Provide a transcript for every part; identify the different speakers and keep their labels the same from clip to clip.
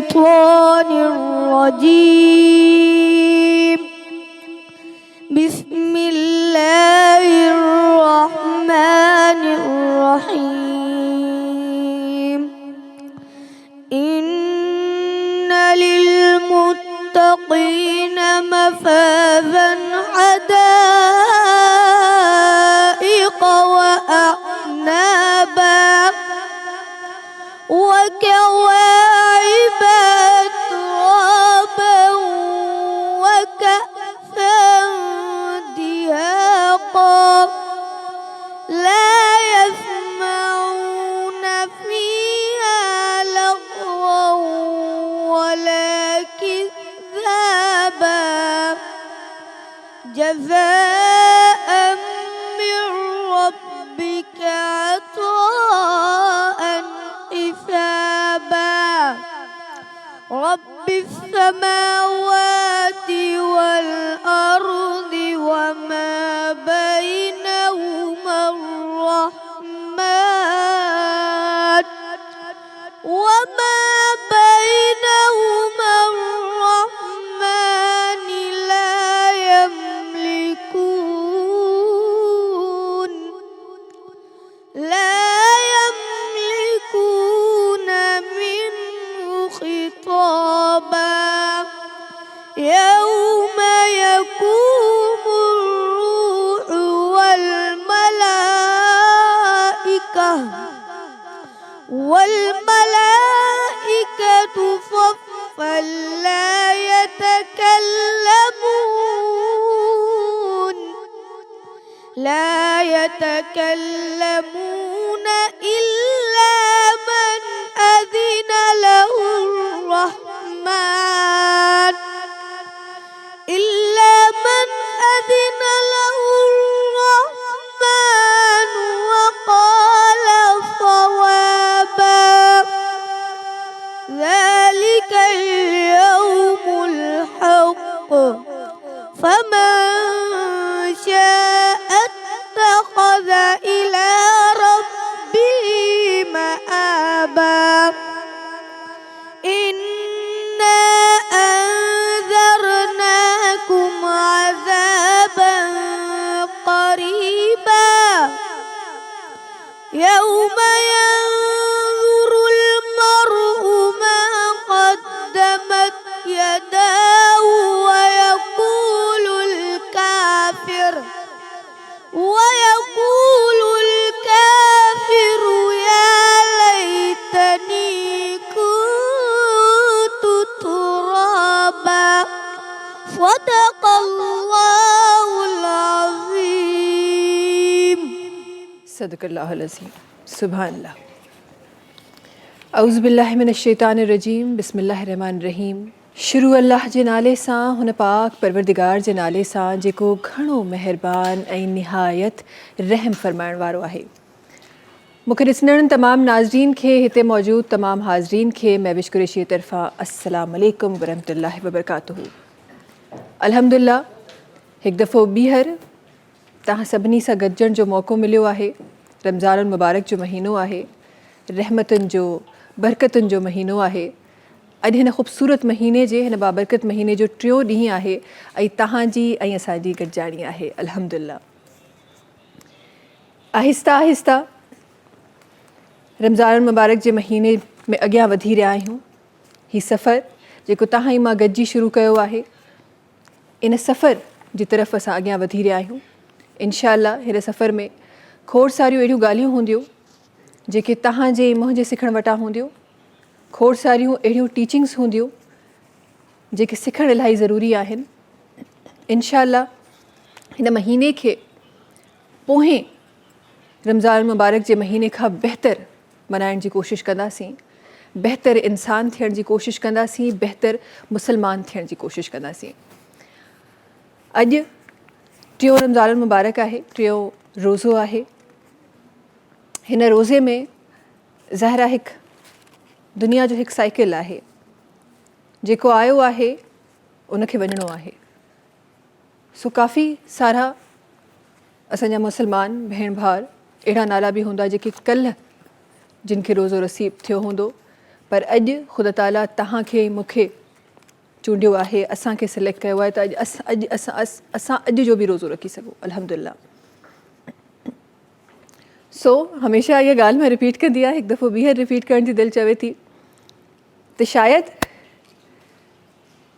Speaker 1: الشيطان الرجيم. بسم الله الرحمن الرحيم. إن للمتقين مفازا حدائق وأعنابا وكواعب أترابا وكأسا دهاقا لا يسمعون فيها لغوا ولا كذابا جزاء من ربك عطاء حسابا. رب السماوات والأرض وما بينهما الرحمن لا يملكون منه خطابا. يوم يقوم الروح والملائكة صفا لا يتكلمون إلا من أذن له الرحمن وقال صوابا. ذلك اليوم الحق فمن شاء اتخذ إلى ربه مآبا. إنا أنذرناكم عذابا قريبا يوم ينظر المرء ما قدمت يداه ويقول الكافر يا ليتني كنت ترابا. صدق الله العظيم.
Speaker 2: सदक़ल्लाहुल-अज़ीम। सुभानअल्लाह। औज़ु बिल्लाहि मिनश्शैतानिर्रजीम। बिस्मिल्लाहिर्रहमानिर्रहीम। शुरू अल्लाह जे नाले सां, हुन पाक परवरदिगार जे नाले सां जेको घणो महिरबान ऐं निहायत रहम फरमाइण वारो आहे। मूंखे ॾिसंदड़ तमामु नाज़रीन खे, हिते मौजूद तमामु हाज़रीन खे महविश कुरैशी तरफ़ां अस्सलामु अलैकुम वरहमतुल्लाहि वबरकातुहू। अल्हम्दुलिल्लाह, हिकु दफ़ो ॿीहर तव्हां सभिनी सां गॾिजण जो मौक़ो मिलियो आहे। रमज़ान मुबारक जो महीनो आहे, रहमतुनि जो, बरकतुनि जो महीनो आहे। अॼु हिन ख़ूबसूरत महीने जे, हिन बाबरकत महीने जो टियों ॾींहुं आहे ऐं तव्हांजी ऐं असांजी गॾिजाणी आहे। अल्हम्दुलिल्लाह, आहिस्ता आहिस्ता रमज़ान मुबारक जे महीने में अॻियां वधी रहिया आहियूं। हीउ सफ़र जेको तव्हां ऐं मां गॾिजी शुरू कयो आहे, इन सफ़र जी तरफ़ असां अॻियां वधी रहिया आहियूं। इंशाअल्लाह हिन सफ़र में खोड़ सारियूं अहिड़ियूं ॻाल्हियूं हूंदियूं जेके तव्हांजे मुंहिंजे सिखण वटां हूंदियूं। खोड़ सारियूं अहिड़ियूं टीचिंग्स हूंदियूं जेके सिखणु इलाही ज़रूरी आहिनि। इंशाअल्लाह हिन महीने खे पोइ रमज़ान मुबारक जे महीने खां बहितर मल्हाइण जी कोशिशि कंदासीं, बहितर इंसान थियण जी कोशिशि कंदासीं, बहितर मुसलमान थियण जी कोशिशि कंदासीं। अॼु टियों रमज़ान मुबारक आहे, टियों रोज़ो आहे। हिन रोज़े में ज़ाहिर आहे हिकु दुनिया जो हिकु साइकिल आहे, जेको आयो आहे उनखे वञिणो आहे। सो काफ़ी सारा असांजा मुसलमान भेण भाउर अहिड़ा नाला बि हूंदा जेके कल्ह जिन खे रोज़ो नसीब थियो हूंदो, पर अॼु ख़ुदा ताला तव्हांखे मूंखे चूंडियो आहे, असांखे सिलेक्ट कयो आहे, त असां अॼु जो बि रोज़ो रखी सघूं, अल्हम्दुलिल्लाह। सो हमेशह इहा ॻाल्हि मां रिपीट कंदी आहियां, हिकु दफ़ो ॿीहर रिपीट करण जी दिलि चवे थी त शायदि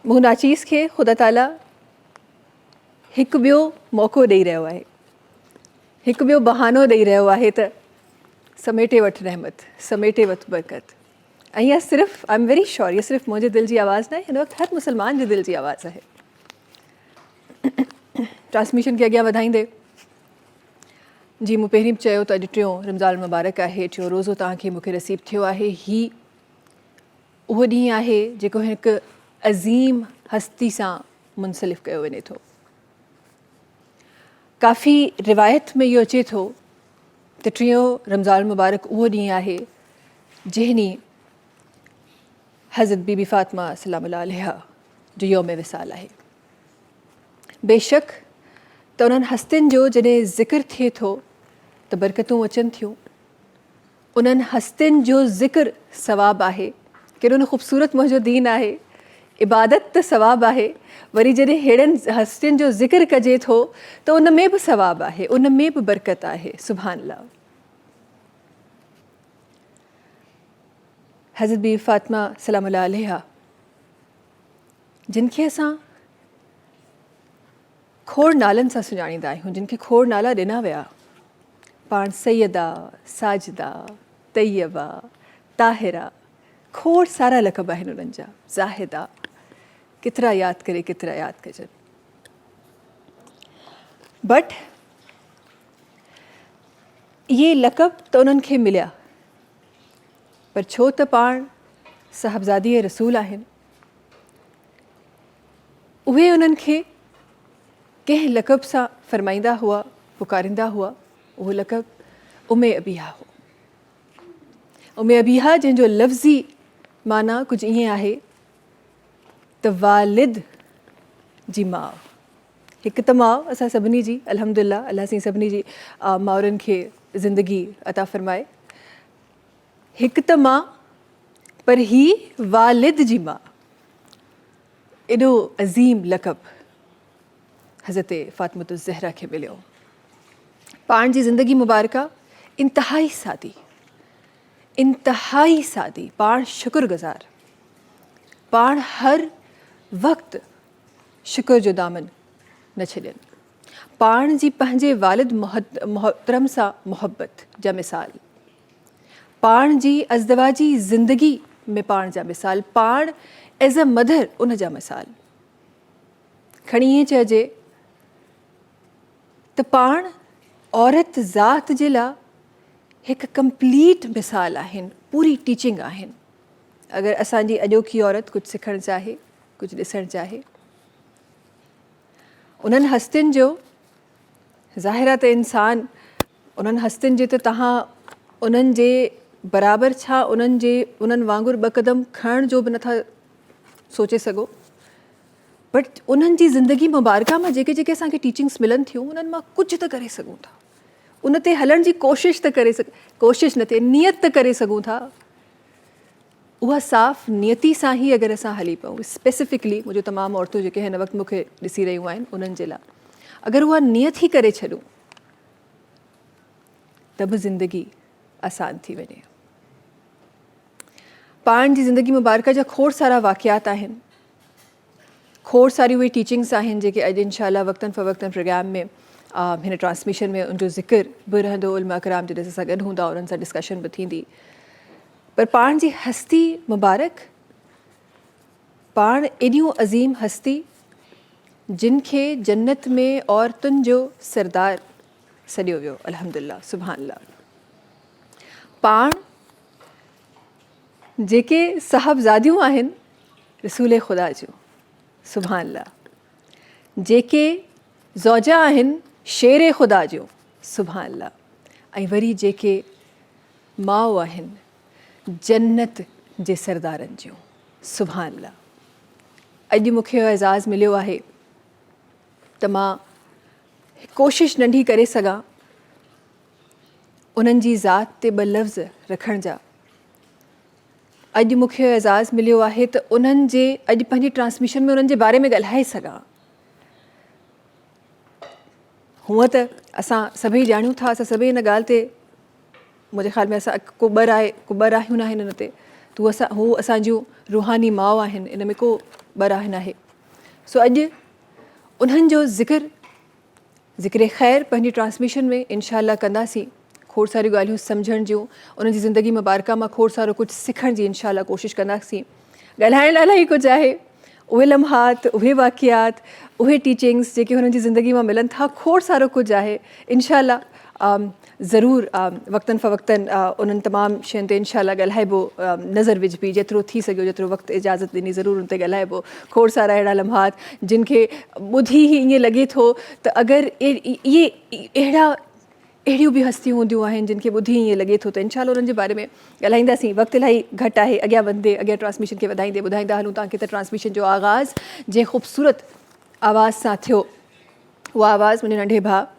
Speaker 2: मूं नाचीज़ खे ख़ुदा ताला हिकु ॿियो मौक़ो ॾेई रहियो आहे, हिकु ॿियो बहानो ॾेई रहियो आहे त समेटे वठि रहमत, समेटे वठि बरकत। ऐं इहा सिर्फ़ु आई एम वेरी श्योर, इहा सिर्फ़ु मुंहिंजे दिलि जी आवाज़ु न आहे, हिन वक़्तु हर मुसलमान जे दिलि जी आवाज़ु आहे। ट्रांसमिशन खे अॻियां वधाईंदे जीअं मूं पहिरीं बि चयो त अॼु टियों रमज़ान मुबारक आहे, टियों रोज़ो तव्हांखे मूंखे नसीबु थियो आहे। ही उहो ॾींहुं आहे जेको हिकु अज़ीम हस्ती सां मुंसलिफ़ कयो वञे थो। काफ़ी रिवायत में इहो अचे थो त टियों रमज़ान मुबारक उहो ॾींहुं आहे जंहिं ॾींहुं हज़रत बीबी फ़ातिमा सलाम अलैहा जो यौम विसाल आहे। बेशक त उन्हनि हस्तियुनि जो जॾहिं ज़िक्र थिए थो त बरकतूं अचनि थियूं। उन्हनि हस्तियुनि जो ज़िक्र सवाबु आहे, केॾो न ख़ूबसूरत मुंहिंजो दीन आहे, इबादत त सवाबु आहे, वरी जॾहिं अहिड़नि हस्तियुनि जो ज़िक्र कजे थो त उन में बि सवाबु आहे, उन में बि बरकत आहे। सुभान अल्लाह। हज़रत बीबी फ़ातिमा सलाम अलैहा जिन खे असां खोड़ नालनि सां सुञाणींदा आहियूं, जिन खे खोड़ नाला ॾिना विया, पाण सैयदा, साजिदा, तैयबा, ताहिरा, खोड़ सारा लक़ब आहिनि उन्हनि जा, ज़ाहिदा, केतिरा यादि करे केतिरा यादि कजनि। बट इहे लक़ब त उन्हनि खे मिलिया, पर छो त पाण साहिबज़ादी रसूल आहिनि, उहे उन्हनि खे कंहिं लक़ब सां फ़रमाईंदा हुआ, पुकारींदा हुआ। उहो लक़ब उम्मे अबीहा हो। उम्मे अबीहा जंहिंजो लफ़्ज़ी माना कुझु ईअं आहे त वालिद जी माउ। हिकु त माउ असां सभिनी जी, अल्हम्दुलिल्लाह, अल्लाह साईं सभिनी जी माउरनि खे ज़िंदगी अता फ़रमाए। हिकु त माउ, पर ही वालिद जी माउ। एॾो अज़ीम लक़ब हज़रत फ़ातिमतुज़ ज़हरा खे मिलियो। पाण जी ज़िंदगी मुबारका इंतिहाई सादी, इंतिहाई सादी, पाण शुक्रगुज़ार, पाण हर वक़्तु शुक्र जो दामन न छॾनि। पाण जी पंहिंजे वालिद मोहतरम सां मुहबत जा मिसाल, पाण जी अज़दवाजी ज़िंदगी में पाण जा मिसाल, पाण एज़ अ मदर उन जा मिसाल। खणी ईअं चइजे त पाण औरत ज़ात जे लाइ हिकु कंप्लीट मिसाल आहिनि, पूरी टीचिंग आहिनि। अगरि असांजी अॼोकी औरत कुझु सिखणु चाहे, कुझु ॾिसणु चाहे, उन्हनि हस्तियुनि जो ज़ाहिर आहे त इंसानु उन्हनि हस्तियुनि जे त तव्हां उन्हनि जे बराबरि छा उन्हनि वांगुरु ॿ क़दम खणण जो बि नथा सोचे सघो। बट उन्हनि जी ज़िंदगी मुबारका मां जेके जेके असांखे टीचिंग्स मिलनि थियूं, उन्हनि मां कुझु त करे सघूं था, उन ते हलण जी कोशिशि त करे कोशिशि न थिए, नियत त करे सघूं था। उहा साफ़ नियती सां ई अगरि असां हली पऊं, स्पेसिफिकली मुंहिंजो तमामु औरतूं जेके हिन वक़्तु मूंखे ॾिसी रहियूं आहिनि, उन्हनि जे लाइ अगरि उहा नियत ई करे छॾूं त बि ज़िंदगी आसान थी वञे। पाण जी ज़िंदगी मुबारका जा खोड़ सारा वाक़ियात आहिनि, खोड़ सारी उहे टीचिंग्स आहिनि जेके अॼु इंशाअल्लाह वक़्तन फ़वक़्तन प्रोग्राम में हिन ट्रांसमिशन में उनजो ज़िक्र बि रहंदो। उलमा कराम जॾहिं असां गॾु हूंदा, उन्हनि सां डिस्कशन बि थींदी। पर पाण जी हस्ती मुबारक, पाण एॾियूं अज़ीम हस्ती जिन खे जन्नत में औरतुनि जो सरदार सॾियो वियो, अल्हम्दुलिल्लाह, सुभान अल्लाह। पाण जेके साहिबज़ादियूं आहिनि रसूल ख़ुदा जूं, सुभान अल्लाह, जेके ज़ौजा आहिनि शेर ख़ुदा जूं, सुभान अल्लाह, ऐं वरी जेके माउ आहिनि जन्नत जे सरदारनि जूं, सुभान अल्लाह। अॼु मूंखे एज़ाज़ मिलियो आहे त मां कोशिशि नंढी करे सघां उन्हनि जी ज़ात ते ॿ लफ़्ज़ रखण जा। अॼु मूंखे एज़ाज़ मिलियो आहे त उन्हनि जे अॼु पंहिंजी ट्रांसमिशन में उन्हनि जे बारे में ॻाल्हाए सघां। हूअं त असां सभई ॼाणूं था, असां सभई हिन ॻाल्हि ते मुंहिंजे ख़्याल में असां को ॿ राहियूं न आहिनि हिन ते, हू असांजूं रूहानी माउ आहिनि, इन में को ॿ राय न आहे। सो अॼु उन्हनि जो ज़िक्र ख़ैर पंहिंजी ट्रांसमिशन में इंशाअल्लाह कंदासीं। खोड़ सारियूं ॻाल्हियूं सम्झण जूं, उन्हनि जी ज़िंदगी मुबारका मां खोड़ सारो कुझु सिखण जी इंशाअल्लाह कोशिशि कंदासीं। ॻाल्हाइण लाइ इलाही कुझु आहे, उहे लम्हात, उहे वाक़ियात, उहे टीचिंग्स जेके हुननि जी ज़िंदगी मां मिलनि था, खोड़ सारो कुझु आहे। इंशाअल्लाह ज़रूरु वक़्तन फ़वक़्तन उन्हनि तमामु शयुनि ते इंशाअल्लाह ॻाल्हाइबो, नज़र विझबी, जेतिरो थी सघियो, जेतिरो वक़्तु इजाज़त ॾिनी, ज़रूरु उन ते ॻाल्हाइबो। खोड़ सारा अहिड़ा लम्हात जिन खे ॿुधी ई ईअं लॻे थो त अगरि अहिड़ियूं बि हस्तियूं हूंदियूं आहिनि जिन खे ॿुधी ईअं लॻे थो, त इंशाअल्लाह उन्हनि जे बारे में ॻाल्हाईंदासीं। वक़्तु इलाही घटि आहे, अॻियां वधंदे अॻियां ट्रांसमिशन खे वधाईंदे ॿुधाईंदा हलूं तव्हांखे त ट्रांसमिशन जो आगाज़ जंहिं ख़ूबसूरत आवाज़ सां थियो, उहा आवाज़ मुंहिंजे नंढे भाउ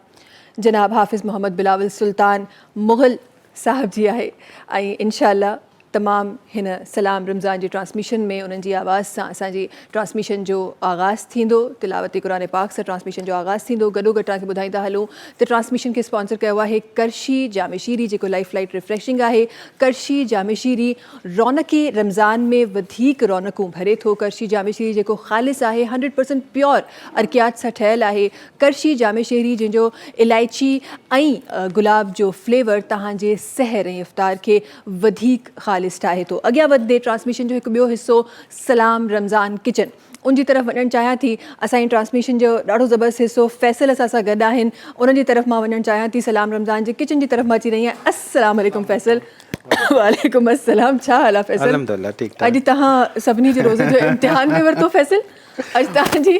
Speaker 2: जनाब हाफ़िज़ मोहम्मद बिलावल सुल्तान मुग़ल साहिब जी आहे। ऐं इंशाअल्लाह तमामु हिन सलाम रमज़ान जी ट्रांसमिशन में उन्हनि जी आवाज़ सां असांजी ट्रांसमिशन जो आगाज़ थींदो, तिलावत क़ुरान पाक सां ट्रांसमिशन जो आगाज़ थींदो। गॾोगॾु तव्हांखे ॿुधाईंदा हलूं त ट्रांसमिशन खे स्पॉन्सर कयो आहे करशी जामे शीरी, जेको लाइफ लाइट रिफ्रेशिंग आहे। करशी जामे शीरी रौनक़े रमज़ान में वधीक रौनक़ूं भरे थो। करशी जामे शीरी जेको ख़ालिस आहे, 100% प्योर अर्कियात सां ठहियलु आहे। करशी जामे शीरी जंहिंजो इलायची ऐं गुलाब जो फ्लेवर तव्हांजे सहर ऐं इफ़्तार खे वधीक ख़ालिस ठाहे थो। अॻियां वधंदे ट्रांसमिशन जो हिकु ॿियो हिसो सलाम रमज़ान किचन, उन जी तरफ़ वञणु चाहियां थी। असांजी ट्रांसमिशन जो ॾाढो ज़बरदस्त हिसो फैसल असां सां गॾु आहिनि, उन्हनि जी तरफ़ मां वञणु चाहियां थी। सलाम रमज़ान जे किचन जी तरफ़ मां अची रही आहियां। अस्सलाम वालेकुम फैसल। वालेकुम अस्सलाम, छा हाल आहे फैसल?
Speaker 3: अल्हम्दुलिल्लाह ठीक ठाक।
Speaker 2: अॼु तव्हां सभिनी जे रोज़े जो इम्तिहान में वरितो फैसल। अॼु तव्हांजी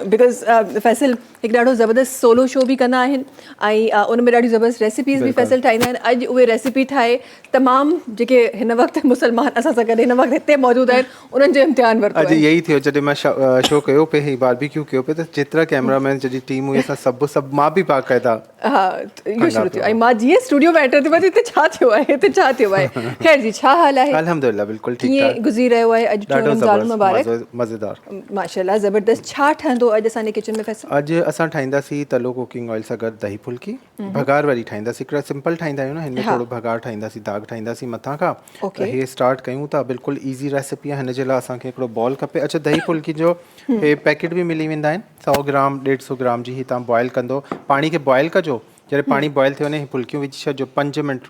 Speaker 2: बिकॉज़ फैसल हिकु ॾाढो ज़बरदस्त सोलो शो बि कंदा आहिनि ऐं उन में ॾाढी ज़बरदस्त रेसिपीज़ बि फैसल ठाहींदा आहिनि। अॼु उहे रेसिपी ठाहे तमामु जेके हिन वक़्तु मुस्लमान असां सां गॾु हिन वक़्तु हिते मौजूदु आहिनि, उन्हनि जो इम्तिहान वरितो
Speaker 3: अॼु
Speaker 2: आहे।
Speaker 3: यही थियो जॾहिं मां शो कयो पे, ही बारबेक्यू कयो पे, त जेतिरा कैमरामैन जी टीम हुई असां सभु मां बि बाक़ाइदा
Speaker 2: हा इहो शुरू थियो। ऐं मां जीअं स्टूडियो में एंटर थी मां हिते छा थियो आहे, हिते छा थियो आहे। ख़ैर जी, छा हाल आहे?
Speaker 3: अल्हम्दुलिल्लाह बिल्कुलु ठीक ठाक।
Speaker 2: कीअं गुज़री रहियो आहे अॼु टियों रमज़ान मुबारक?
Speaker 3: मज़ेदार,
Speaker 2: माशाल्लाह ज़बरदस्त। छा ठहंदो अॼु असांजे किचन में फैसल?
Speaker 3: अॼु असां ठाहींदासीं तलो कुकिंग ऑयल सां गॾु दही फुल्की, भगार वारी ठाहींदासीं। हिकिड़ा सिंपल ठाहींदा आहियूं न, हिन में थोरो भगार ठाहींदासीं, दाग ठाहींदासीं मथां खां। त हे स्टार्ट कयूं था, बिल्कुलु ईज़ी रेसिपी आहे। हिन जे लाइ असांखे हिकिड़ो बॉल खपे। अच्छा, दही फुल्की जो हे पैकेट बि मिली वेंदा आहिनि, 100 ग्राम 150 ग्राम जी। ही तव्हां बॉयल कंदो, पाणी खे बॉयल कजो। जॾहिं पाणी बॉयल थियो वञे, फुल्कियूं विझी छॾिजो। 5 मिंट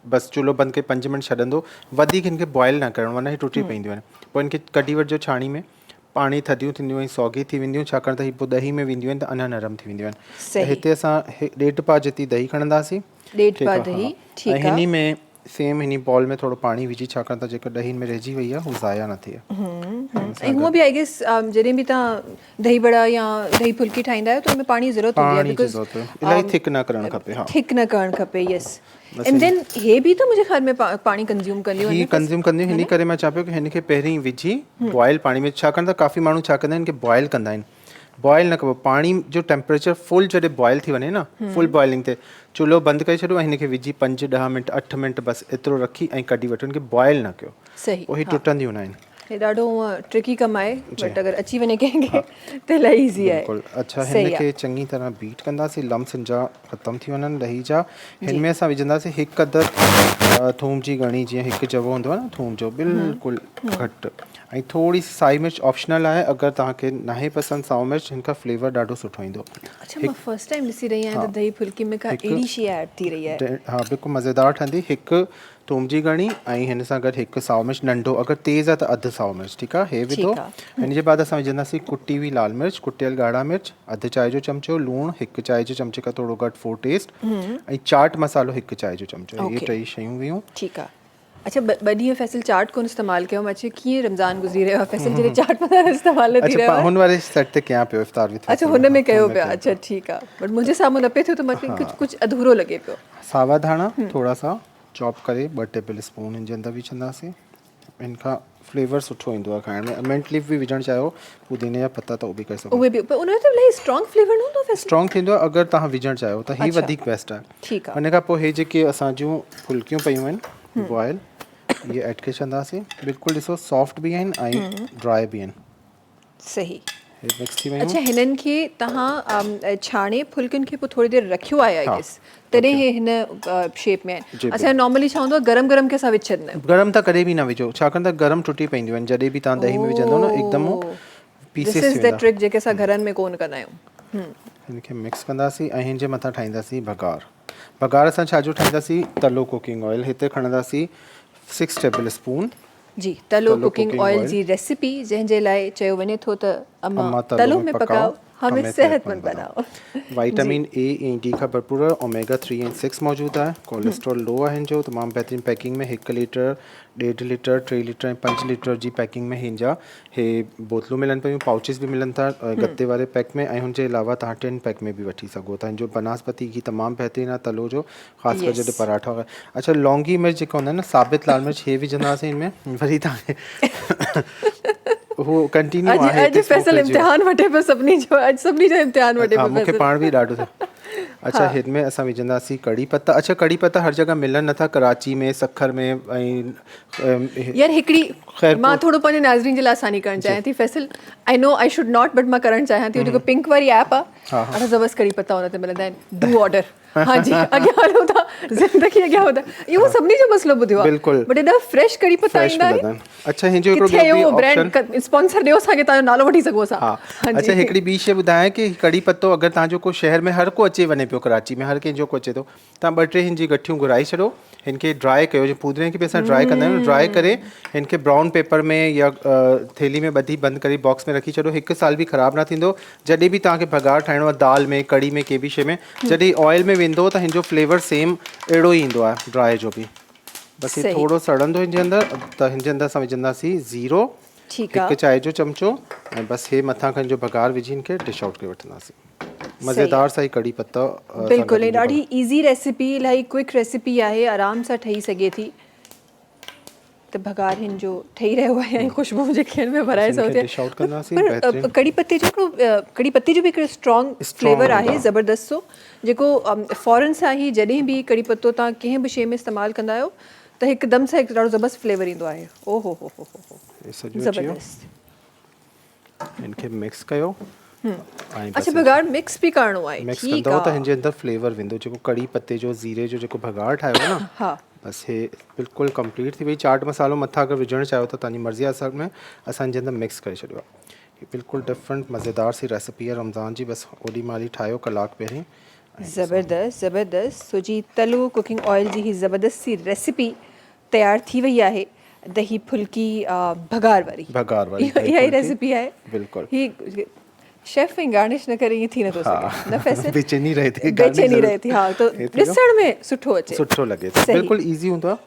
Speaker 3: बसि चुल्हो बंदि करे 5 मिंट छॾंदो, वधीक हिनखे बॉयल न करणो, वरना ही टुटी पवंदियूं आहिनि। पोइ हिनखे कढी वठिजो छाणी में, पाणी थधियूं थींदियूं ऐं सौगी थी वेंदियूं, छाकाणि त ही पोइ दही में वेंदियूं आहिनि त अञा नरम थी वेंदियूं आहिनि। हिते असां 1.5 पा जेतिरी दही खणंदासीं।
Speaker 2: 1.5 पा दही, ठीक आहे।
Speaker 3: ऐं हिन में सेम हिन बॉल में थोरो पाणी विझी, छाकाणि त जेका ॾही में रहिजी वई आहे हू ज़ाया न थिए।
Speaker 2: ऐं हूअं बि आई गेस जॾहिं बि तव्हां दही बड़ा या दही फुल्की ठाहींदा आहियो त हुन में पाणी जी ज़रूरत हूंदी आहे, बिकॉज़
Speaker 3: इलाही थिक न करणु खपे। हा,
Speaker 2: थिक न करणु खपे। यस, एंड देन हे बि त मुंहिंजे ख़्याल में पाणी कंज्यूम कंदियूं
Speaker 3: ही कंज्यूम कंदियूं। हिन करे मां चवां पियो कि हिन खे पहिरीं विझी बॉयल पाणी में, छाकाणि त काफ़ी माण्हू छा कंदा आहिनि कि बॉयल कंदा आहिनि। बॉयल न कबो, पाणी जो टेम्परेचर फुल जॾहिं बॉयल थी वञे न, फुल बॉइलिंग ते चुल्हो बंदि करे छॾियो ऐं हिन खे विझी 5-10 मिंट 8 मिंट बसि एतिरो रखी ऐं कढी वठो। हिनखे बॉयल न कयो,
Speaker 2: सही,
Speaker 3: पोइ ही टुटंदियूं न आहिनि।
Speaker 2: हे ॾाढो ट्रिकी कमु आहे, बट अगरि अची वञे कंहिंखे त इलाही ईज़ी आहे।
Speaker 3: बिल्कुलु। अच्छा, हिन खे चङी तरह बीट कंदासीं, लम्स हिन जा ख़तमु थी वञनि ॾही जा। हिन में असां विझंदासीं 1 अदद थूम जी घणी, जीअं 1 जवो हूंदो आहे न थूम जो, बिल्कुलु घटि। ऐं थोरी सी साई मिर्च ऑप्शनल आहे, अगरि तव्हांखे नाहे पसंदि साओ मिर्च, हिन खां फ्लेवर ॾाढो सुठो ईंदो।
Speaker 2: अच्छा, मां फर्स्ट टाइम ॾिसी रही आहियां त दही फुल्की में का अहिड़ी शइ ऐड थी रही आहे।
Speaker 3: हा, बिल्कुलु मज़ेदार ठहंदी। 1 थूम जी घणी ऐं हिन सां गॾु 1 साओ मिर्च नंढो, अगरि तेज़ आहे त अधु साओ मिर्च, ठीकु आहे, हे विधो। हिन जे बाद असां विझंदासीं कुटी हुई लाल मिर्च, कुटियल ॻाढ़ा मिर्च, अधु चांहि जो चमिचो, लूणु 1 चांहि जे चमिचे खां थोरो घटि फॉर टेस्ट, ऐं चाट मसालो 1 चांहि जो चमिचो। इहे 3 शयूं हुयूं।
Speaker 2: ठीकु आहे। अच्छा, ॿ ॾींहं फैसल चाट कोन इस्तेमालु कयो। मां चयो कीअं रमज़ान गुज़री रहियो आहे फैसल जॾहिं चाट मसालो इस्तेमालु न थी रहियो आहे।
Speaker 3: हुन वारे सेट ते कयां पियो इफ़्तार बि।
Speaker 2: अच्छा, हुन में कयो पिया। अच्छा, ठीकु आहे, बट मुंहिंजे साम्हूं न पियो थियो त मूंखे कुझु अधूरो लॻे पियो।
Speaker 3: सावा धाणा थोरा सा चॉप करे 2 टेबल स्पून हिन जे अंदरि विझंदासीं। हिन खां फ्लेवर सुठो ईंदो आहे खाइण में। मिंट लीफ बि विझणु चाहियो, पुदीने जा पत्ता, त उहो बि करे सघो।
Speaker 2: उहे बि, पर उन जो त इलाही स्ट्रॉन्ग फ्लेवर न हूंदो फैसल?
Speaker 3: स्ट्रॉन्ग थींदो आहे अगरि तव्हां विझणु चाहियो त, ही वधीक बेस्ट आहे।
Speaker 2: ठीकु आहे।
Speaker 3: हुन खां पोइ हे जेके असां जूं फुल्कियूं पयूं आहिनि बॉयल, ये ऐड करे छॾंदासीं। बिल्कुलु ॾिसो सॉफ्ट बि आहिनि ऐं ड्राई बि आहिनि।
Speaker 2: सही।
Speaker 3: हे मिक्स थी वियूं।
Speaker 2: अच्छा, हिननि खे तव्हां छाणे फुल्कनि खे पोइ थोरी देरि रखियो आहे आई
Speaker 3: हा,
Speaker 2: गेस, तॾहिं हे हिन शेप में
Speaker 3: जी,
Speaker 2: आहिनि। असां नॉर्मली छा हूंदो आहे गरम गरम खे असां विझी छॾींदा आहियूं।
Speaker 3: गरम त कॾहिं बि न विझो, छाकाणि त गरम टुटी पवंदियूं आहिनि। जॾहिं बि तव्हां दही में विझंदो न एकदम
Speaker 2: दिस
Speaker 3: पीसेस
Speaker 2: इज़
Speaker 3: थी
Speaker 2: द
Speaker 3: वेंदा।
Speaker 2: ट्रिक जेके असां घरनि में कोन कंदा आहियूं।
Speaker 3: हिनखे मिक्स कंदासीं ऐं हिन जे मथां ठाहींदासीं भगार। भगार असां छाजो ठाहींदासीं? तलो कुकिंग ऑयल। हिते खणंदासीं 6 टेबल स्पून।
Speaker 2: जी, तलो कुकिंग ऑयल जी रेसिपी जंहिंजे लाइ चयो वञे थो त अम्मा तलो में पकाओ, हमें सेहतमंद बनाओ।
Speaker 3: विटामिन ए ऐं डी का भरपूर है। ओमेगा 3 ऐं 6 मौजूद है। कोलेस्ट्रॉल लो है जो तमाम बेहतरीन पैकिंग में 1 लीटर 1.5 लीटर 3 लीटर ऐं 5 लीटर जी पैकिंग में हिंजा हे बोतलूं मिलन पियूं, पाउचिस भी मिलन था गत्ते वाले पैक में। ऐं हुनजे अलावा तव्हां टिन पैक में भी वठी सघो था। जो बनास्पति घी तमाम बेहतरीन है तलो जो, ख़ासि कर जॾहिं पराठा वग़ैरह। अच्छा, लौंगी मिर्च जेका हूंदा आहिनि न, साबित लाल मिर्च, हे विझंदासीं हिन में। वरी तव्हांखे वो कंटिन्यू आहे।
Speaker 2: अॼु फैसल इम्तिहान वठे पियो सभिनी जो, अॼु सभिनी जो इम्तिहान वठे पियो।
Speaker 3: मूंखे पाण बि ॾाढो थियो। अच्छा, हिन में असां विझंदासीं कड़ी पत्ता। अच्छा, कड़ी पत्ता हर जगह मिलनि नथा, कराची में, सखर में ऐं
Speaker 2: यार हिकिड़ी मां थोरो पंहिंजे नाज़रीन जे लाइ आसानी करणु चाहियां थी Faisal. I know I should not, but मां करणु चाहियां थी। जेको पिंक वारी ऐप आहे, असां ज़बरदस्त कड़ी पत्ता हुन ते मिलंदा आहिनि। Do order. हाँ जी, अॻियां हलो था, ज़िंदगी अॻियां वधा। इहो सभिनी जो मसलो ॿुधियो आहे।
Speaker 3: बिल्कुलु।
Speaker 2: बट एॾा फ्रेश कड़ी पत्ता ईंदा आहिनि।
Speaker 3: अच्छा, हिनजो हिकिड़ो
Speaker 2: किथे
Speaker 3: ॿियो बि
Speaker 2: इहो
Speaker 3: ऑप्शन।
Speaker 2: ब्रांड स्पॉन्सर ॾियो असांखे, तव्हांजो नालो वठी सघूं असां।
Speaker 3: हा, अच्छा, हिकिड़ी ॿी शइ ॿुधायां कि कड़ी पत्तो अगरि तव्हांजो को शहर में हर को अचे वञे पियो, कराची में हर कंहिंजो को अचे थो, तव्हां 2-3 हिन जी गठियूं घुराए छॾो। हिनखे ड्राई कयो, जो पुदीने खे बि असां ड्राई कंदा आहियूं। ड्राई करे हिनखे ब्राउन पेपर में या थैली में ॿधी बंदि करे बॉक्स में रखी छॾो। 1 साल बि ख़राबु न थींदो। जॾहिं बि तव्हांखे भगार ठाहिणो आहे दाल में, कड़ी में, कंहिं बि शइ में, जॾहिं ऑयल में वेंदो त हिनजो फ्लेवर सेम अहिड़ो ई ईंदो आहे ड्राई जो बि। बसि हे थोरो सड़ंदो हिनजे अंदरि, त हिनजे अंदरि असां विझंदासीं ज़ीरो, 1 चांहि जो चमचो, ऐं बसि हे मथां खां जो भगार विझी हिनखे डिश आउट करे वठंदासीं। मज़ेदार सां ही कड़ी पत्ता।
Speaker 2: बिल्कुलु, ये ॾाढी ईज़ी रेसिपी, इलाही क्विक रेसिपी आहे, आराम सां ठही सघे थी। त भगार हिन जो ठही रहियो आहे ऐं ख़ुशबू जेके हिन में भराए सघो था।
Speaker 3: डिश आउट कंदासीं।
Speaker 2: पर कड़ी पत्ते जो हिकिड़ो कड़ी पत्ते जो बि हिकिड़ो स्ट्रॉन्ग फ्लेवर आहे, ज़बरदस्त सो, जेको फ़ौरन सां ई जॾहिं बि कड़ी पत्तो तव्हां कंहिं बि शइ में इस्तेमालु कंदा आहियो त हिकदमि सां हिकु ॾाढो ज़बरदस्त फ्लेवर ईंदो आहे। ओ हो ज़बरदस्त।
Speaker 3: इनखे मिक्स कयो।
Speaker 2: अच्छा, भगार मिक्स बि करणो आहे।
Speaker 3: मिक्स कंदो त हिनजे अंदरि फ्लेवर वेंदो, जेको कड़ी पत्ते जो, ज़ीरे जो जेको भगार ठाहियो न।
Speaker 2: हा,
Speaker 3: बसि हे बिल्कुलु कंप्लीट थी वई। चाट मसालो मथां अगरि विझणु चाहियो त तव्हांजी मर्ज़ी आहे। असल में असां हिनजे अंदरि मिक्स करे छॾियो आहे। ही बिल्कुलु डिफरेंट मज़ेदार सी रेसिपी आहे रमज़ान जी। बसि ओॾी महिल ई ठाहियो, कलाक पहिरीं।
Speaker 2: ज़बरदस्त ज़बरदस्त। सो जी, तलो कुकिंग ऑयल जी ही ज़बरदस्त सी रेसिपी तयारु थी वई आहे। दही फुल्की भगार वारी इहा ई रेसिपी आहे।
Speaker 3: बिल्कुलु।
Speaker 2: ही शेफ में गार्निश न करे ईअं थी नथो सघे, न फैसल
Speaker 3: बेचैनी रहे थी,
Speaker 2: बेचैनी रहे थी। हा, तो ॾिसण में सुठो अचे,
Speaker 3: सुठो लॻे थो। बिल्कुलु ईज़ी हूंदो आहे।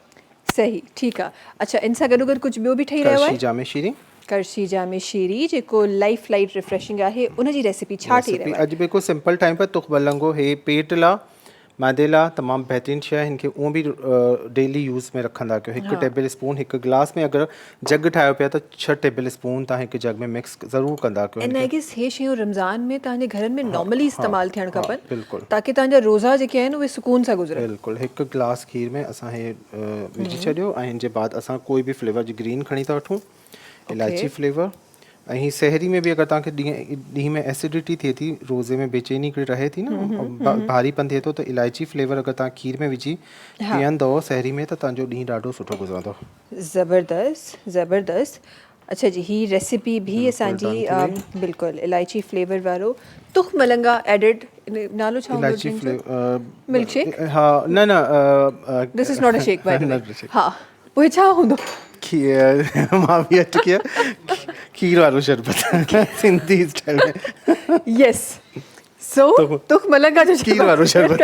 Speaker 2: सही, ठीकु आहे। अच्छा, इन सां गॾोगॾु कुझु ॿियो बि ठही रहियो आहे?
Speaker 3: करशी जामे शीरी।
Speaker 2: करशी जामे शीरी जेको लाइफ लाइट रिफ्रेशिंग आहे, उनजी रेसिपी छा ठही रहियो आहे?
Speaker 3: अॼु बिल्कुलु सिंपल टाइम पर तुख बलंगो। हे पेट लाइ, मैदे लाइ तमामु बहितरीनु शइ आहे। हिनखे उहो बि डेली यूज़ में रखंदा कयो। 1 टेबल स्पून हिकु गिलास में, अगरि जग ठाहियो पिया त 6 टेबल स्पून तव्हां हिकु जग में मिक्स ज़रूरु कंदा कयो।
Speaker 2: ऐं आई गेस हे शयूं रमज़ान में तव्हांजे घरनि में नॉर्मली इस्तेमालु थियणु खपनि,
Speaker 3: बिल्कुलु,
Speaker 2: ताकी तव्हांजा रोज़ा जेके आहिनि उहे सुकून सां गुज़रनि।
Speaker 3: बिल्कुलु। 1 गिलास खीर में असां हे विझी छॾियो ऐं हिन जे बाद असां कोई बि फ्लेवर जी ग्रीन खणी था वठूं, इलायची फ्लेवर। ऐं ही सहरी में बि अगरि तव्हांखे ॾींहं में एसिडिटी थिए थी, रोज़े में बेचैनी हिकिड़ी रहे थी न, भारीपन थिए थो, त इलायची फ्लेवर अगरि तव्हां खीर में विझी पीअंदव सहरी में त तव्हांजो ॾींहुं ॾाढो सुठो गुज़रंदो।
Speaker 2: ज़बरदस्त ज़बरदस्त। अच्छा जी, ही रेसिपी भी असांजी बिल्कुलु इलायची फ्लेवर वारो तुख मलंगा एडेड, नालो छा हूंदो?
Speaker 3: इलायची फ्लेवर
Speaker 2: मिल्क शेक?
Speaker 3: हा, न
Speaker 2: this is not a shake by the way. हा, पोइ छा हूंदो?
Speaker 3: मां बि अटकी खीर वारो शरबत सिंधी स्टाइल में। यस,
Speaker 2: सो तुख मलंगा जो
Speaker 3: खीर वारो शरबत।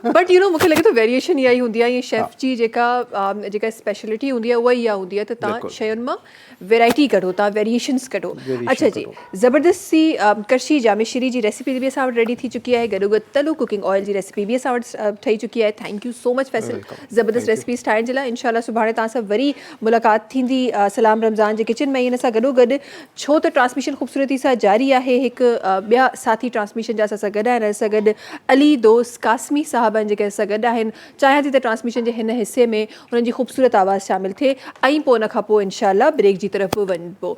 Speaker 2: बट यू नो, मूंखे लॻे थो वेरिएशन इहा ई हूंदी आहे। ये शेफ जी जेका स्पेशलिटी हूंदी आहे उहा इहा हूंदी आहे त तव्हां शयुनि मां वैरायटी कढो, तव्हां वेरिएशंस कढो। अच्छा जी, ज़बरदस्त सी करशी जामे शीरी जी रेसिपी बि असां वटि रेडी थी चुकी आहे। गॾोगॾु तलो कुकिंग ऑयल जी रेसिपी बि असां वटि ठही चुकी आहे। Thank you so much Faisal, ज़बरदस्त रेसिपीज़ ठाहिण जे लाइ। इंशाल्लाह सुभाणे तव्हां सां वरी मुलाक़ात थींदी सलाम रमज़ान जे किचन में। हिन सां गॾोगॾु छो त ट्रांसमिशन ख़ूबसूरती सां जारी आहे, हिकु ॿिया साथी ट्रांसमिशन जा असां सां गॾु आहिनि असां सां गॾु अली दोस्त कासमी साहबनि जेके असां सां गॾु आहिनि चाहियां थी त ट्रांसमिशन जे हिन हिसे में उन्हनि जी ख़ूबसूरत आवाज़ शामिल थिए ऐं पोइ उन खां पोइ इंशाअल्लाह ब्रेक जी तरफ़ वञिबो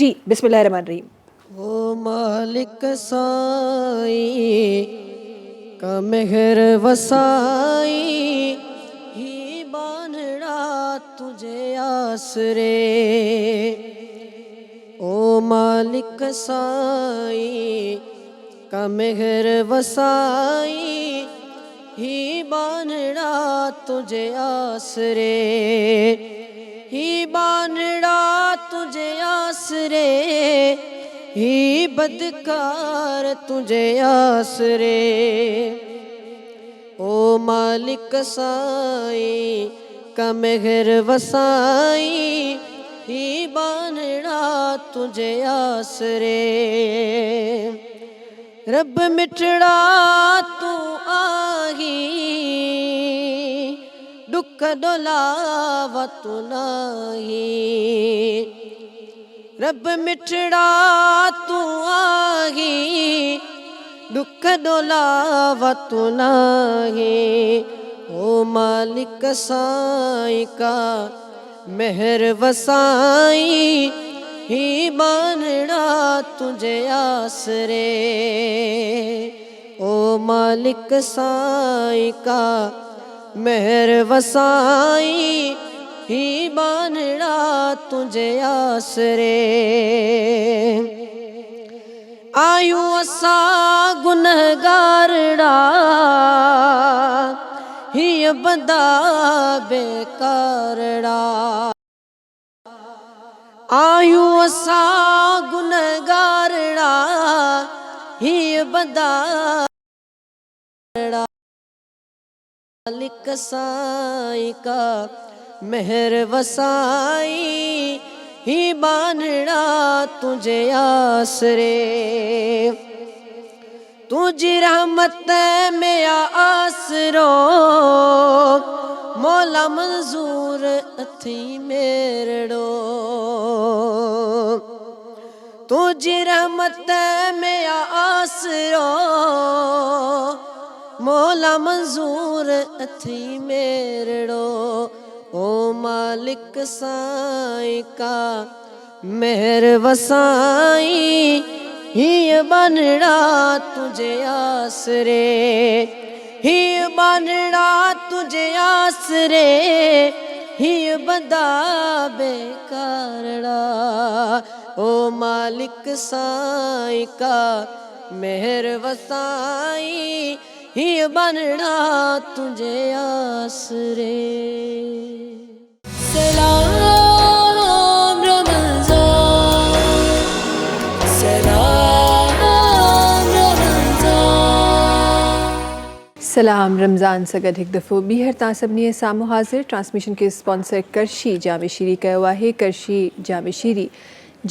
Speaker 2: जी बिस्मिल्लाह रहमान रहीम
Speaker 4: ओ मालिक साईं का मेहर वसाई ही बानड़ा तुझे आसरे ओ मालिक साईं का मेहर वसाई ही बानड़ा तुझे आसरे ही बानड़ा तुझे आसरे ही बदकार तुझे आसरे ओ मालिक साईं का मेहर वसाई ही बानड़ा तुझे आसरे रब मिठड़ा तू आही दुख डोलावा तू नाही रब मिठड़ा तू आही दुख डोलावा तू नाही ओ मालिक साईं का मेहर वसाई ही बानड़ा तुझे आसरे ओ मालिक साईं का मेहर वसाई ही बानड़ा तुझे आसरे आयूं असां गुनहगारड़ा ही बंदा बेकारड़ा आयूं असां गुनहगारड़ा ही बंदा मालिक साईं का मेहर वसाई ही बानड़ा तुझे आसरे तुझी रहमत में आसरो मौला मंजूर अथी मेरड़ो तुझी रहमत में आसरो मौला मंजूर अथी मेरड़ो ओ मालिक साईं का मेहर वसाई ही बानड़ा तुझे आसरे ही बानड़ा तुझे आसरे ही बंदा बेकारड़ा ओ मालिक साईं का मेहर वसाई ही बानड़ा तुझे आसरे सलाम रमज़ान सलाम रमज़ान
Speaker 2: सलाम रमज़ान सां गॾु हिकु दफ़ो ॿीहर तव्हां सभिनी साम्हूं हाज़िर ट्रांसमिशन खे स्पॉन्सर करशी जामे शीरी कयो आहे करशी जामे शीरी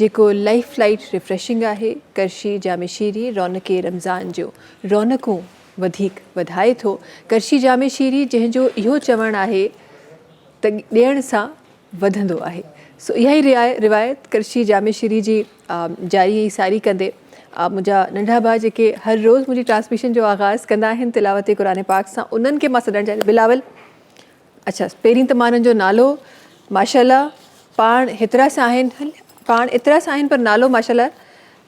Speaker 2: जेको लाइफ लाइट रिफ्रेशिंग आहे करशी जामे शीरी रौनक रमज़ान जो रौनकूं वधीक वधाए थो करशी जामे शीरी जंहिंजो इहो चवणु आहे त ॾियण सां वधंदो आहे सो इहा ई रिवायत करशी जामे शीरी जी जारी ऐं सारी कंदे मुंहिंजा नंढा भाउ जेके हर रोज़ु मुंहिंजी ट्रांसमिशन जो आगाज़ कंदा आहिनि तिलावत क़ुरान पाक सां उन्हनि खे मां सॾणु चाहियां बिलावल अच्छा पहिरीं त मां जो नालो माशाल्लाह पाण हेतिरा सां आहिनि पाण एतिरा सां आहिनि पर नालो माशाल्लाह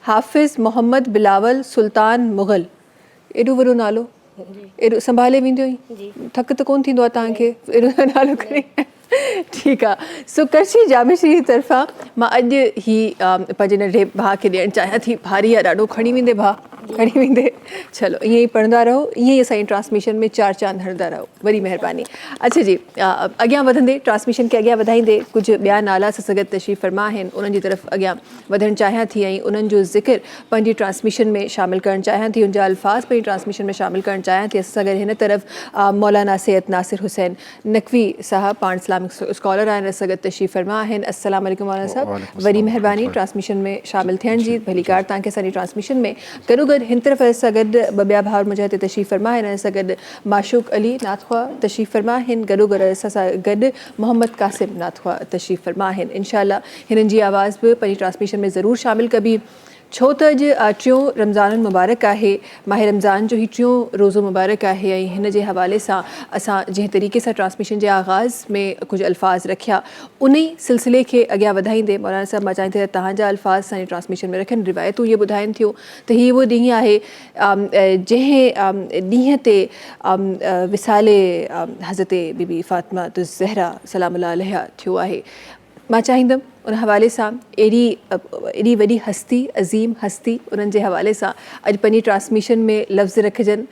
Speaker 2: हाफ़िज़ मोहम्मद बिलावल सुल्तान मुग़ल एॾो वॾो नालो एॾो संभाले वेंदो ई थक त कोन थींदो आहे तव्हांखे एॾो नालो करे ठीकु आहे सो करशी जामे शीरी जी तरफ़ां मां अॼु ही पंहिंजे नंढे भाउ खे ॾियणु चाहियां थी भारी आहे ॾाढो खणी वेंदे भाउ खणी वेंदे चलो ईअं ई पढ़ंदा रहो ईअं ई असांजी ट्रांसमिशन में चार चांद हणंदा रहो वॾी महिरबानी अच्छा जी अॻियां वधंदे ट्रांसमिशन खे अॻियां वधाईंदे कुझु ॿिया नाला सां सगत तशरीफ़ फरमा आहिनि उन्हनि जी तरफ़ अॻियां वधणु चाहियां थी ऐं उन्हनि जो ज़िक्र पंहिंजी ट्रांसमिशन में शामिलु करणु चाहियां थी उनजा अल्फाज़ पंहिंजी ट्रांसमिशन में शामिलु करणु चाहियां थी असां सां गॾु हिन तरफ़ मौलाना सैयद नासिर हुसैन नकवी साहब पाण इस्लामिक स्कॉलर आहिनि असां सां गॾु तशरीफ़ फरमा आहिनि अस्सलाम वालेकुम मौलाना साहब वॾी महिरबानी ट्रांसमिशन में शामिलु थियण जी भली कार तव्हांखे असांजी ट्रांसमिशन में गॾो गॾु हिन तरफ़ असां सां गॾु ॿ ॿिया भाउर मुंहिंजा हिते तशरीफ़ फरमा आहिनि असां सां गॾु माशूक अली नाथवा तशरीफ़ फरमा आहिनि गॾो गॾु असां सां गॾु मोहम्मद कासिम नाथवा तशरीफ़ फरमा आहिनि इंशाअल्लाह हिननि जी आवाज़ बि पंहिंजी ट्रांसमिशन में ज़रूरु शामिलु कबी छो त अॼु टियों रमज़ान मुबारक आहे, माह रमज़ान जो ही टियों रोज़ो मुबारक आहे ऐं हिन जे हवाले सां असां जंहिं तरीक़े सां ट्रांसमिशन जे आगाज़ में कुझु अल्फाज़ रखिया उन ई सिलसिले खे अॻियां वधाईंदे मौलाना साहब मां चाहींदी त तव्हांजा अल्फाज़ असांजी ट्रांसमिशन में रखनि। रिवायतूं इहे ॿुधाइनि थियूं त हीअ उहो ॾींहुं आहे जंहिं ॾींहं ते विसाले हज़रत बीबी फ़ातिमा ज़हरा सलामुल्लाह अलैहा थियो आहे। मां चाहींदमि उन हवाले सां एॾी वॾी हस्ती अज़ीम हस्ती उन्हनि जे हवाले सां अॼु पंहिंजी ट्रांसमिशन में लफ़्ज़ रखजनि,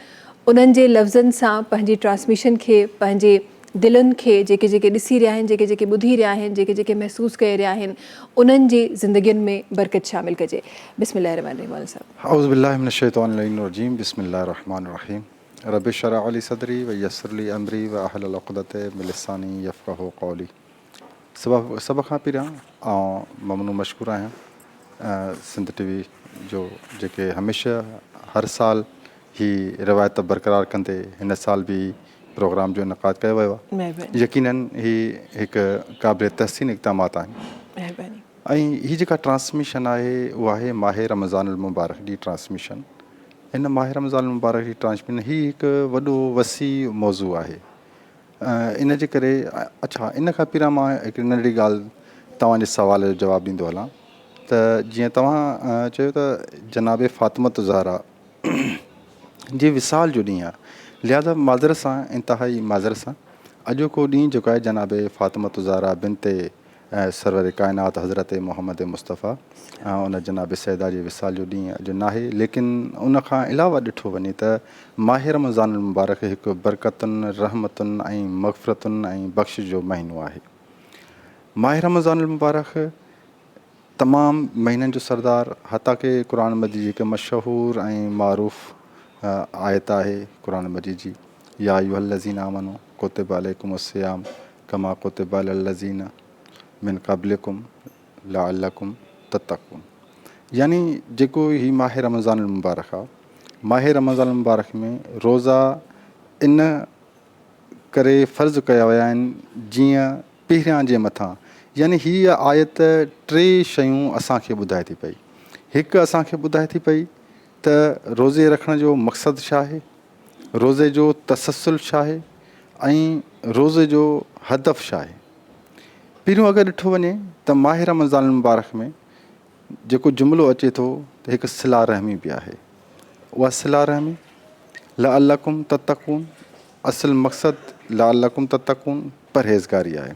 Speaker 2: उन्हनि जे लफ़्ज़नि सां पंहिंजी ट्रांसमिशन खे पंहिंजे दिलनि खे जेके जेके ॾिसी रहिया आहिनि, जेके जेके ॿुधी रहिया आहिनि, जेके जेके महसूसु करे रहिया आहिनि, उन्हनि जी ज़िंदगियुनि में बरकत शामिल कजे। बिस्मिल्लाह रहमान रहीम। मौलाना साहब
Speaker 5: औज़ु बिल्लाहि मिनश शैतानिर रजीम, बिस्मिल्लाहिर रहमानिर रहीम। रब्बि इश्रह ली सदरी व यस्सिर ली अमरी व अहलुल उक़दतम मिन लिसानी यफ़क़हू क़ौली। सभ खां पहिरियां ममनू मशकूर आहियां सिंध टीवी जो जेके हमेशह हर साल ही रिवायत बरक़रार कंदे हिन साल बि प्रोग्राम जो इनक़ाद कयो वियो आहे। यकीनन ही हिकु क़ाबिल तहसीन इक़दामात आहिनि। ऐं ही जेका ट्रांसमिशन आहे उहा आहे माह रमज़ानुल मुबारक जी ट्रांसमिशन। हिन माह रमज़ानुल मुबारक जी ट्रांसमिशन ही हिकु वॾो वसी मौज़ू आहे। इन जे करे अच्छा इन खां पहिरियां मां हिकिड़ी नंढड़ी ॻाल्हि तव्हांजे सवाल जो जवाबु ॾींदो हलां त जीअं तव्हां चयो त जनाब फ़ातिमत ज़हरा जी विसाल जो ॾींहुं आहे, लिहाज़ा माज़रत सां इंतिहाई माज़रत सां अॼोको ॾींहुं जेको आहे जनाब फ़ातिमत ज़हरा बिनते सरवर काइनात हज़रत मोहम्मद मुस्तफ़ा उन जनाब सैदा जी विसाल जो ॾींहुं अॼु नाहे। लेकिन उन खां अलावा ॾिठो वञे त माह रमज़ानुल मुबारक हिकु बरकतुनि रहमतुनि ऐं मग़फ़िरतुनि ऐं बख़्शिश जो महीनो आहे। माह रमज़ानुल मुबारक तमामु महीननि जो सरदार, हता कि क़ुरान मजीद जी हिकु मशहूरु ऐं मारूफ़ आयत आहे क़ुरान मजीद जी, या अय्युहल्लज़ीना आमनू कुतिबा अलैकुमुस्सियाम कमा कुतिबा अलल्लज़ीना मिन क़ब्लिकुम लअल्लकुम तत्तक़ून। यानी जेको ही माह रमज़ानुल मुबारक आहे, माह रमज़ानुल मुबारक में रोज़ा इन करे फ़र्ज़ु कया विया आहिनि जीअं पहिरियां जे मथां, यानी हीअ आयत टे शयूं असांखे ॿुधाए थी पई। हिकु असांखे ॿुधाए थी पई त रोज़े रखण जो मक़सदु छा आहे, रोज़े जो तसलसल छा आहे ऐं रोज़े जो हदफ़ छा आहे। पहिरियों अगरि ॾिठो वञे त माह रमज़ानुल मुबारक में जेको जुमिलो अचे थो त हिकु सिला रहमी बि आहे। उहा सिला रहमी लअल्लकुम तत्तक़ून, असुलु मक़सदु लअल्लकुम तत्तक़ून परहेज़गारी आहे।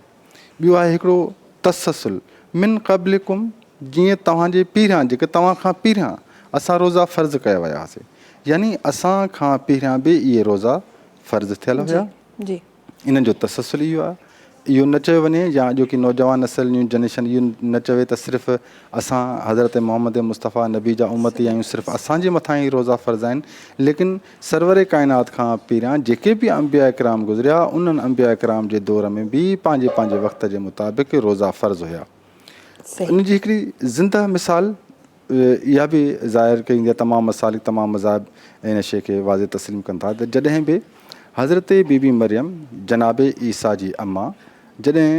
Speaker 5: ॿियो आहे हिकिड़ो तसलसल मिन क़ब्लिकुम, जीअं तव्हांजे पहिरियां जेके तव्हां खां पहिरियां असां रोज़ा फ़र्ज़ु कया विया हुआसीं, यानी असां खां पहिरियां बि इहे रोज़ा फ़र्ज़ु थियल हुया। इन्हनि जो तसलसल इहो आहे। इहो न चयो वञे या जो की नौजवान नसल न्यू जनरेशन इहो न चवे त सिर्फ़ु असां हज़रत मोहम्मद मुस्तफ़ा नबी जा उम्मती आहियूं, सिर्फ़ु असांजे मथां ई रोज़ा फ़र्ज़ु आहिनि। लेकिन सरवर काइनात खां पहिरियां जेके बि अंबिया इकराम गुज़रिया, उन्हनि अंबिया इकराम जे दौर में बि पंहिंजे पंहिंजे वक़्त जे मुताबिक़ रोज़ा फ़र्ज़ु हुया। इन जी हिकिड़ी ज़िंदा मिसाल इहा बि ज़ाहिर कई वेंदी आहे, तमामु मसालिक तमामु मज़ाहिब इन शइ खे वाज़े तस्लीम कनि था त जॾहिं बि हज़रत बीबी मरियम जनाब ईसा जी अम्मा जॾहिं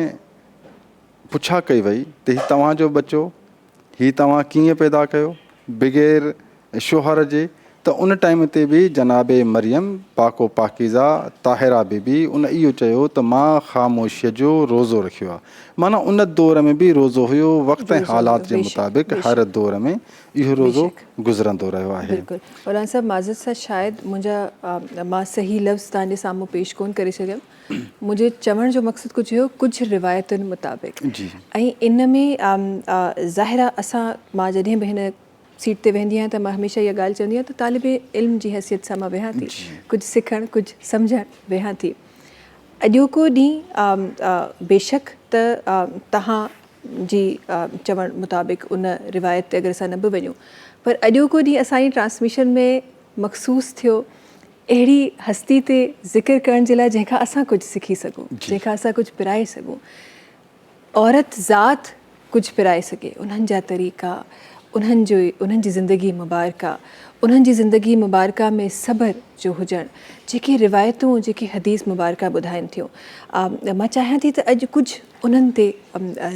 Speaker 5: पुछा कई वई त हीउ तव्हांजो बचो, हीउ तव्हां कीअं पैदा कयो बग़ैर शोहर जे, त उन टाइम ते बि जनाब मरियम पाको पाकीज़ा ताहिरा बीबी उन इहो चयो त मां ख़ामोशीअ जो रोज़ो रखियो आहे। माना उन दौर में बि रोज़ो हुयो, वक़्त ऐं हालात जे मुताबिक़ हर दौर में इहो रोज़ो गुज़रंदो रहियो आहे।
Speaker 2: बिल्कुलु मौलाना साहब, माज़रत सां शायदि मां सही लफ़्ज़ तव्हांजे साम्हूं पेश कोन करे सघियमि। मुंहिंजे चवण जो मक़सदु कुझु हुयो, कुझु रिवायतुनि मुताबिक़ ऐं इन में ज़ाहिरा मां जॾहिं बि हिन सीट ते वेंदी आहियां त मां हमेशह इहा ॻाल्हि चवंदी आहियां त तालिबे इल्म जी हैसियत सां मां वेहां थी, कुझु सिखणु कुझु सम्झणु वेहां थी। अॼोको ॾींहुं बेशक त तव्हां जी चवण मुताबिक़ उन रिवायत ते अगरि असां न बि वञूं, पर अॼोको ॾींहुं असांजी ट्रांसमिशन में मखसूस थियो अहिड़ी हस्ती ते ज़िक्र करण जे लाइ जंहिंखां असां कुझु सिखी सघूं, जंहिंखां असां कुझु पिराए सघूं, औरत ज़ात कुझु पिराए सघे, उन्हनि जा तरीक़ा, उन्हनि जी ज़िंदगी मुबारका, उन्हनि जी ज़िंदगी मुबारका में सब्र जो हुजण, जेकी रिवायतूं, जेकी हदीस मुबारका ॿुधाइनि थियूं, मां चाहियां थी त अॼु कुझु उन्हनि ते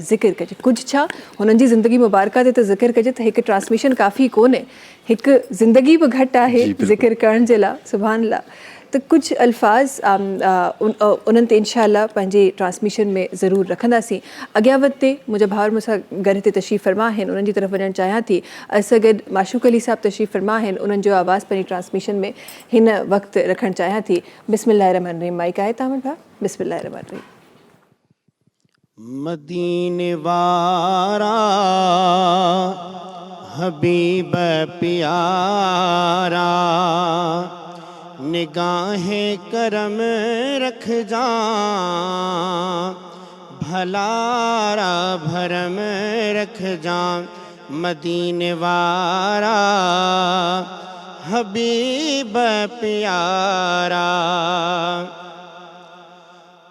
Speaker 2: ज़िक्र कजे। कुझु छा, हुननि जी ज़िंदगी मुबारका ते त ज़िक्र कजे त हिकु ट्रांसमिशन काफ़ी कोन्हे, हिकु ज़िंदगी बि घटि आहे ज़िक्र करण जे लाइ, सुभान अल्लाह। त कुझु अल्फाज़ उन्हनि ते इंशाअल्लाह पंहिंजे ट्रांसमिशन में ज़रूरु रखंदासीं। अॻियां वधते मुंहिंजा भाउर मूंसां गॾु हिते तशरीफ़ फरमा आहिनि, उन्हनि जी तरफ़ वञणु चाहियां थी। असां गॾु माशूक अली साहब तशरीफ़ फरमा आहिनि, उन्हनि जो आवाज़ पंहिंजी ट्रांसमिशन में हिन वक़्तु रखणु चाहियां थी। बिस्मिल्लाहिर्रहमानिर्रहीम। माइक आहे तव्हां वटि भाउ? बिस्मिल्लाहिर्रहमानिर्रहीम।
Speaker 6: मदीने वारा हबीब प्यारा, निगाहें करम रख जा, भलारा भरम रख जा। मदीने वारा हबीब प्यारा,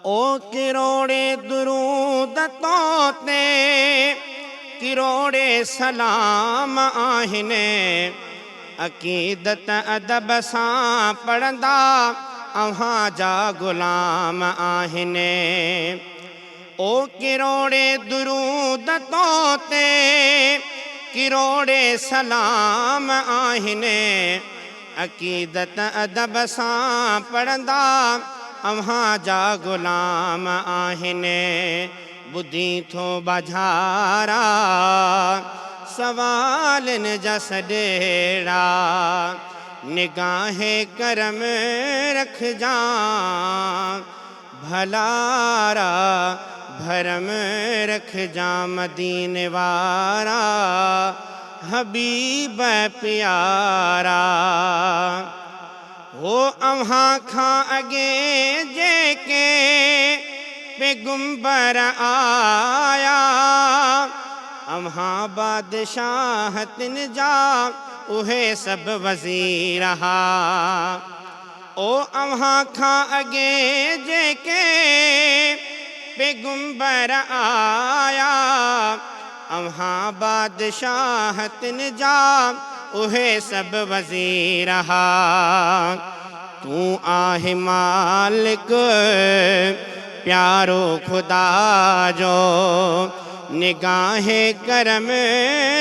Speaker 6: ओ किरोड़े दुरूद तोते, किरोड़े सलाम आहिने, अक़ीदत अदब सां पढ़ंदा अव्हां जा ग़ुलाम आहिनि। ओ किरोड़े दुरूद तोते, किरोड़े सलाम आहिनि, अक़ीदत अदब सां पढ़ंदा अव्हां जा ग़ुलाम आहिनि। ॿुधी थो बाज़ारा सवालनि जा सॾेड़ा, निगाहे करम रख जा, भलारा भरम रख जा। मदीने वारा हबीब प्यारा, हो अव्हां खां अॻे जेके पैगंबर आया, अव्हां बादशाहतिन जा उहे सभु वज़ीर हा। ओ अव्हां खां अॻे जेके पैगंबर आया, अव्हां बादशाहतिन जा उहे सभु वज़ीर हा। तूं आहे मालिक प्यारो खुदा जो, निगाहे करम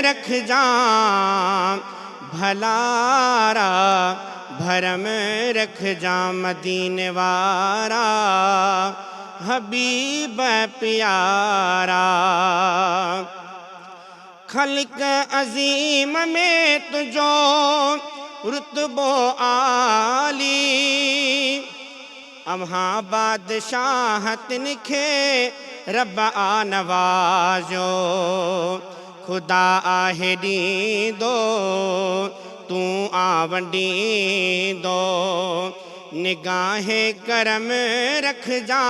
Speaker 6: रख जा, भलारा भरम रख जा। मदीने वारा हबीब प्यारा, खल्क अज़ीम में तुझो रुतबो आली, अव्हां बादशाहतिन खे रब आ नवाज़ो। खुदा आहे ॾींदो, तूं आ वंडींदो, निगाहे करम रख जा,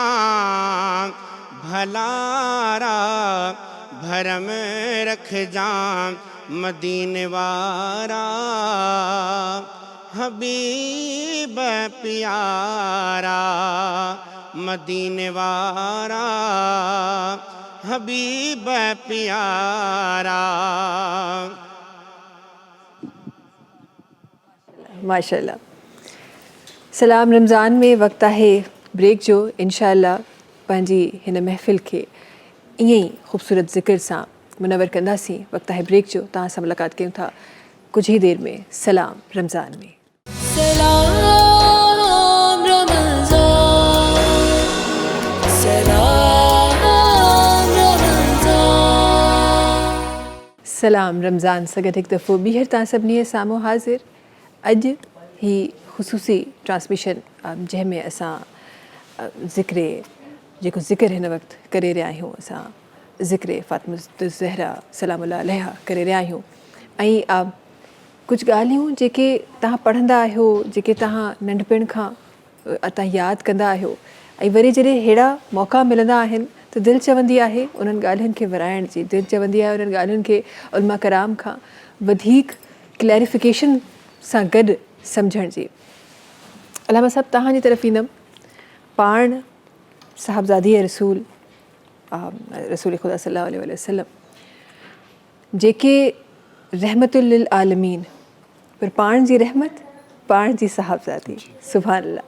Speaker 6: भलारा भरम रख जा। मदीने वारा हबीब प्यारा, मदीने वारा हबीब प्यारा।
Speaker 2: माशाअल्लाह। सलाम रमज़ान में वक़्तु आहे ब्रेक जो। इंशाअल्लाह पंहिंजी हिन महफ़िल खे ईअं ई ख़ूबसूरत ज़िक्र सां मुनवर कंदासीं। वक़्तु आहे ब्रेक जो, तव्हां सां मुलाक़ात कयूं था कुझु ई देरि में सलाम रमज़ान में।
Speaker 4: सलाम रमज़ान, सलाम रमज़ान।
Speaker 2: सलाम रमज़ान सां गॾु हिकु दफ़ो ॿीहर तव्हां सभिनी साम्हूं हाज़िर। अॼु ही ख़ुसूसी ट्रांसमिशन जंहिंमें असां जेको ज़िक्र हिन वक़्तु करे रहिया आहियूं, असां ज़िक्र फ़ातिमा ज़हरा सलामुल्लाह अलैहा करे रहिया आहियूं। ऐं कुझु ॻाल्हियूं जेके तव्हां पढ़ंदा आहियो, जेके तव्हां नंढपिण खां तव्हां यादि कंदा आहियो, ऐं वरी जॾहिं अहिड़ा मौक़ा मिलंदा आहिनि त दिलि चवंदी आहे उन्हनि ॻाल्हियुनि खे विराइण जी, दिलि चवंदी आहे उन्हनि ॻाल्हियुनि खे उलमा कराम खां वधीक क्लैरिफिकेशन सां गॾु सम्झण जी। अलामा साहब, तव्हांजी तरफ़ ईंदमि। पाण साहिबज़ादी रसूल रसूल ख़ुदा सल्लल्लाहु अलैहि वसल्लम जेके रहमतुल लिल आलमीन, पर पाण जी रहमत, पाण जी साहबज़ादी, सुभान अल्लाह।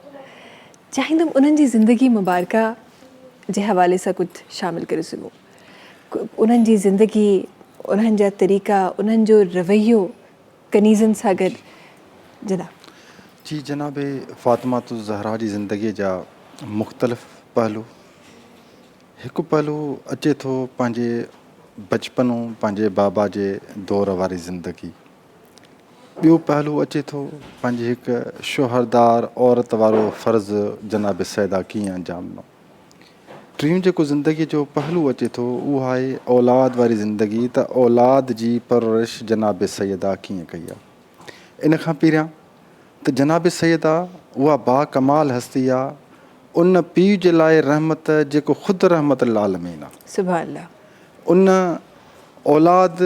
Speaker 2: चाहींदुमि उन्हनि जी ज़िंदगी मुबारका जे हवाले सां कुझु शामिलु करे सघूं। उन्हनि जी ज़िंदगी, उन्हनि जा तरीक़ा, उन्हनि जो रवैयो कनीज़नि सां गॾु। जनाब
Speaker 5: जी जनाब, फ़ातिमा ज़हरा जी ज़िंदगीअ जा मुख़्तलिफ़ पहलू। हिकु पहलू अचे थो पंहिंजे बचपन, पंहिंजे बाबा जे दौर वारी ज़िंदगी। ॿियो पहलू अचे थो पंहिंजे हिकु शोहरदार औरत वारो फ़र्ज़ु जनाब सैदा कीअं अंजाम ॾिनो। टियों जेको ज़िंदगीअ जो पहलू अचे थो उहो आहे औलाद वारी ज़िंदगी, त औलाद जी परवरिश जनाब सैदा कीअं कई आहे। इन खां पहिरियां त जनाब सैदा उहा बाकमाल हस्ती आहे, उन पीउ जे लाइ रहमत जेको ख़ुदि रहमत आलमीन आहे।
Speaker 2: सुभान अल्लाह।
Speaker 5: उन औलाद,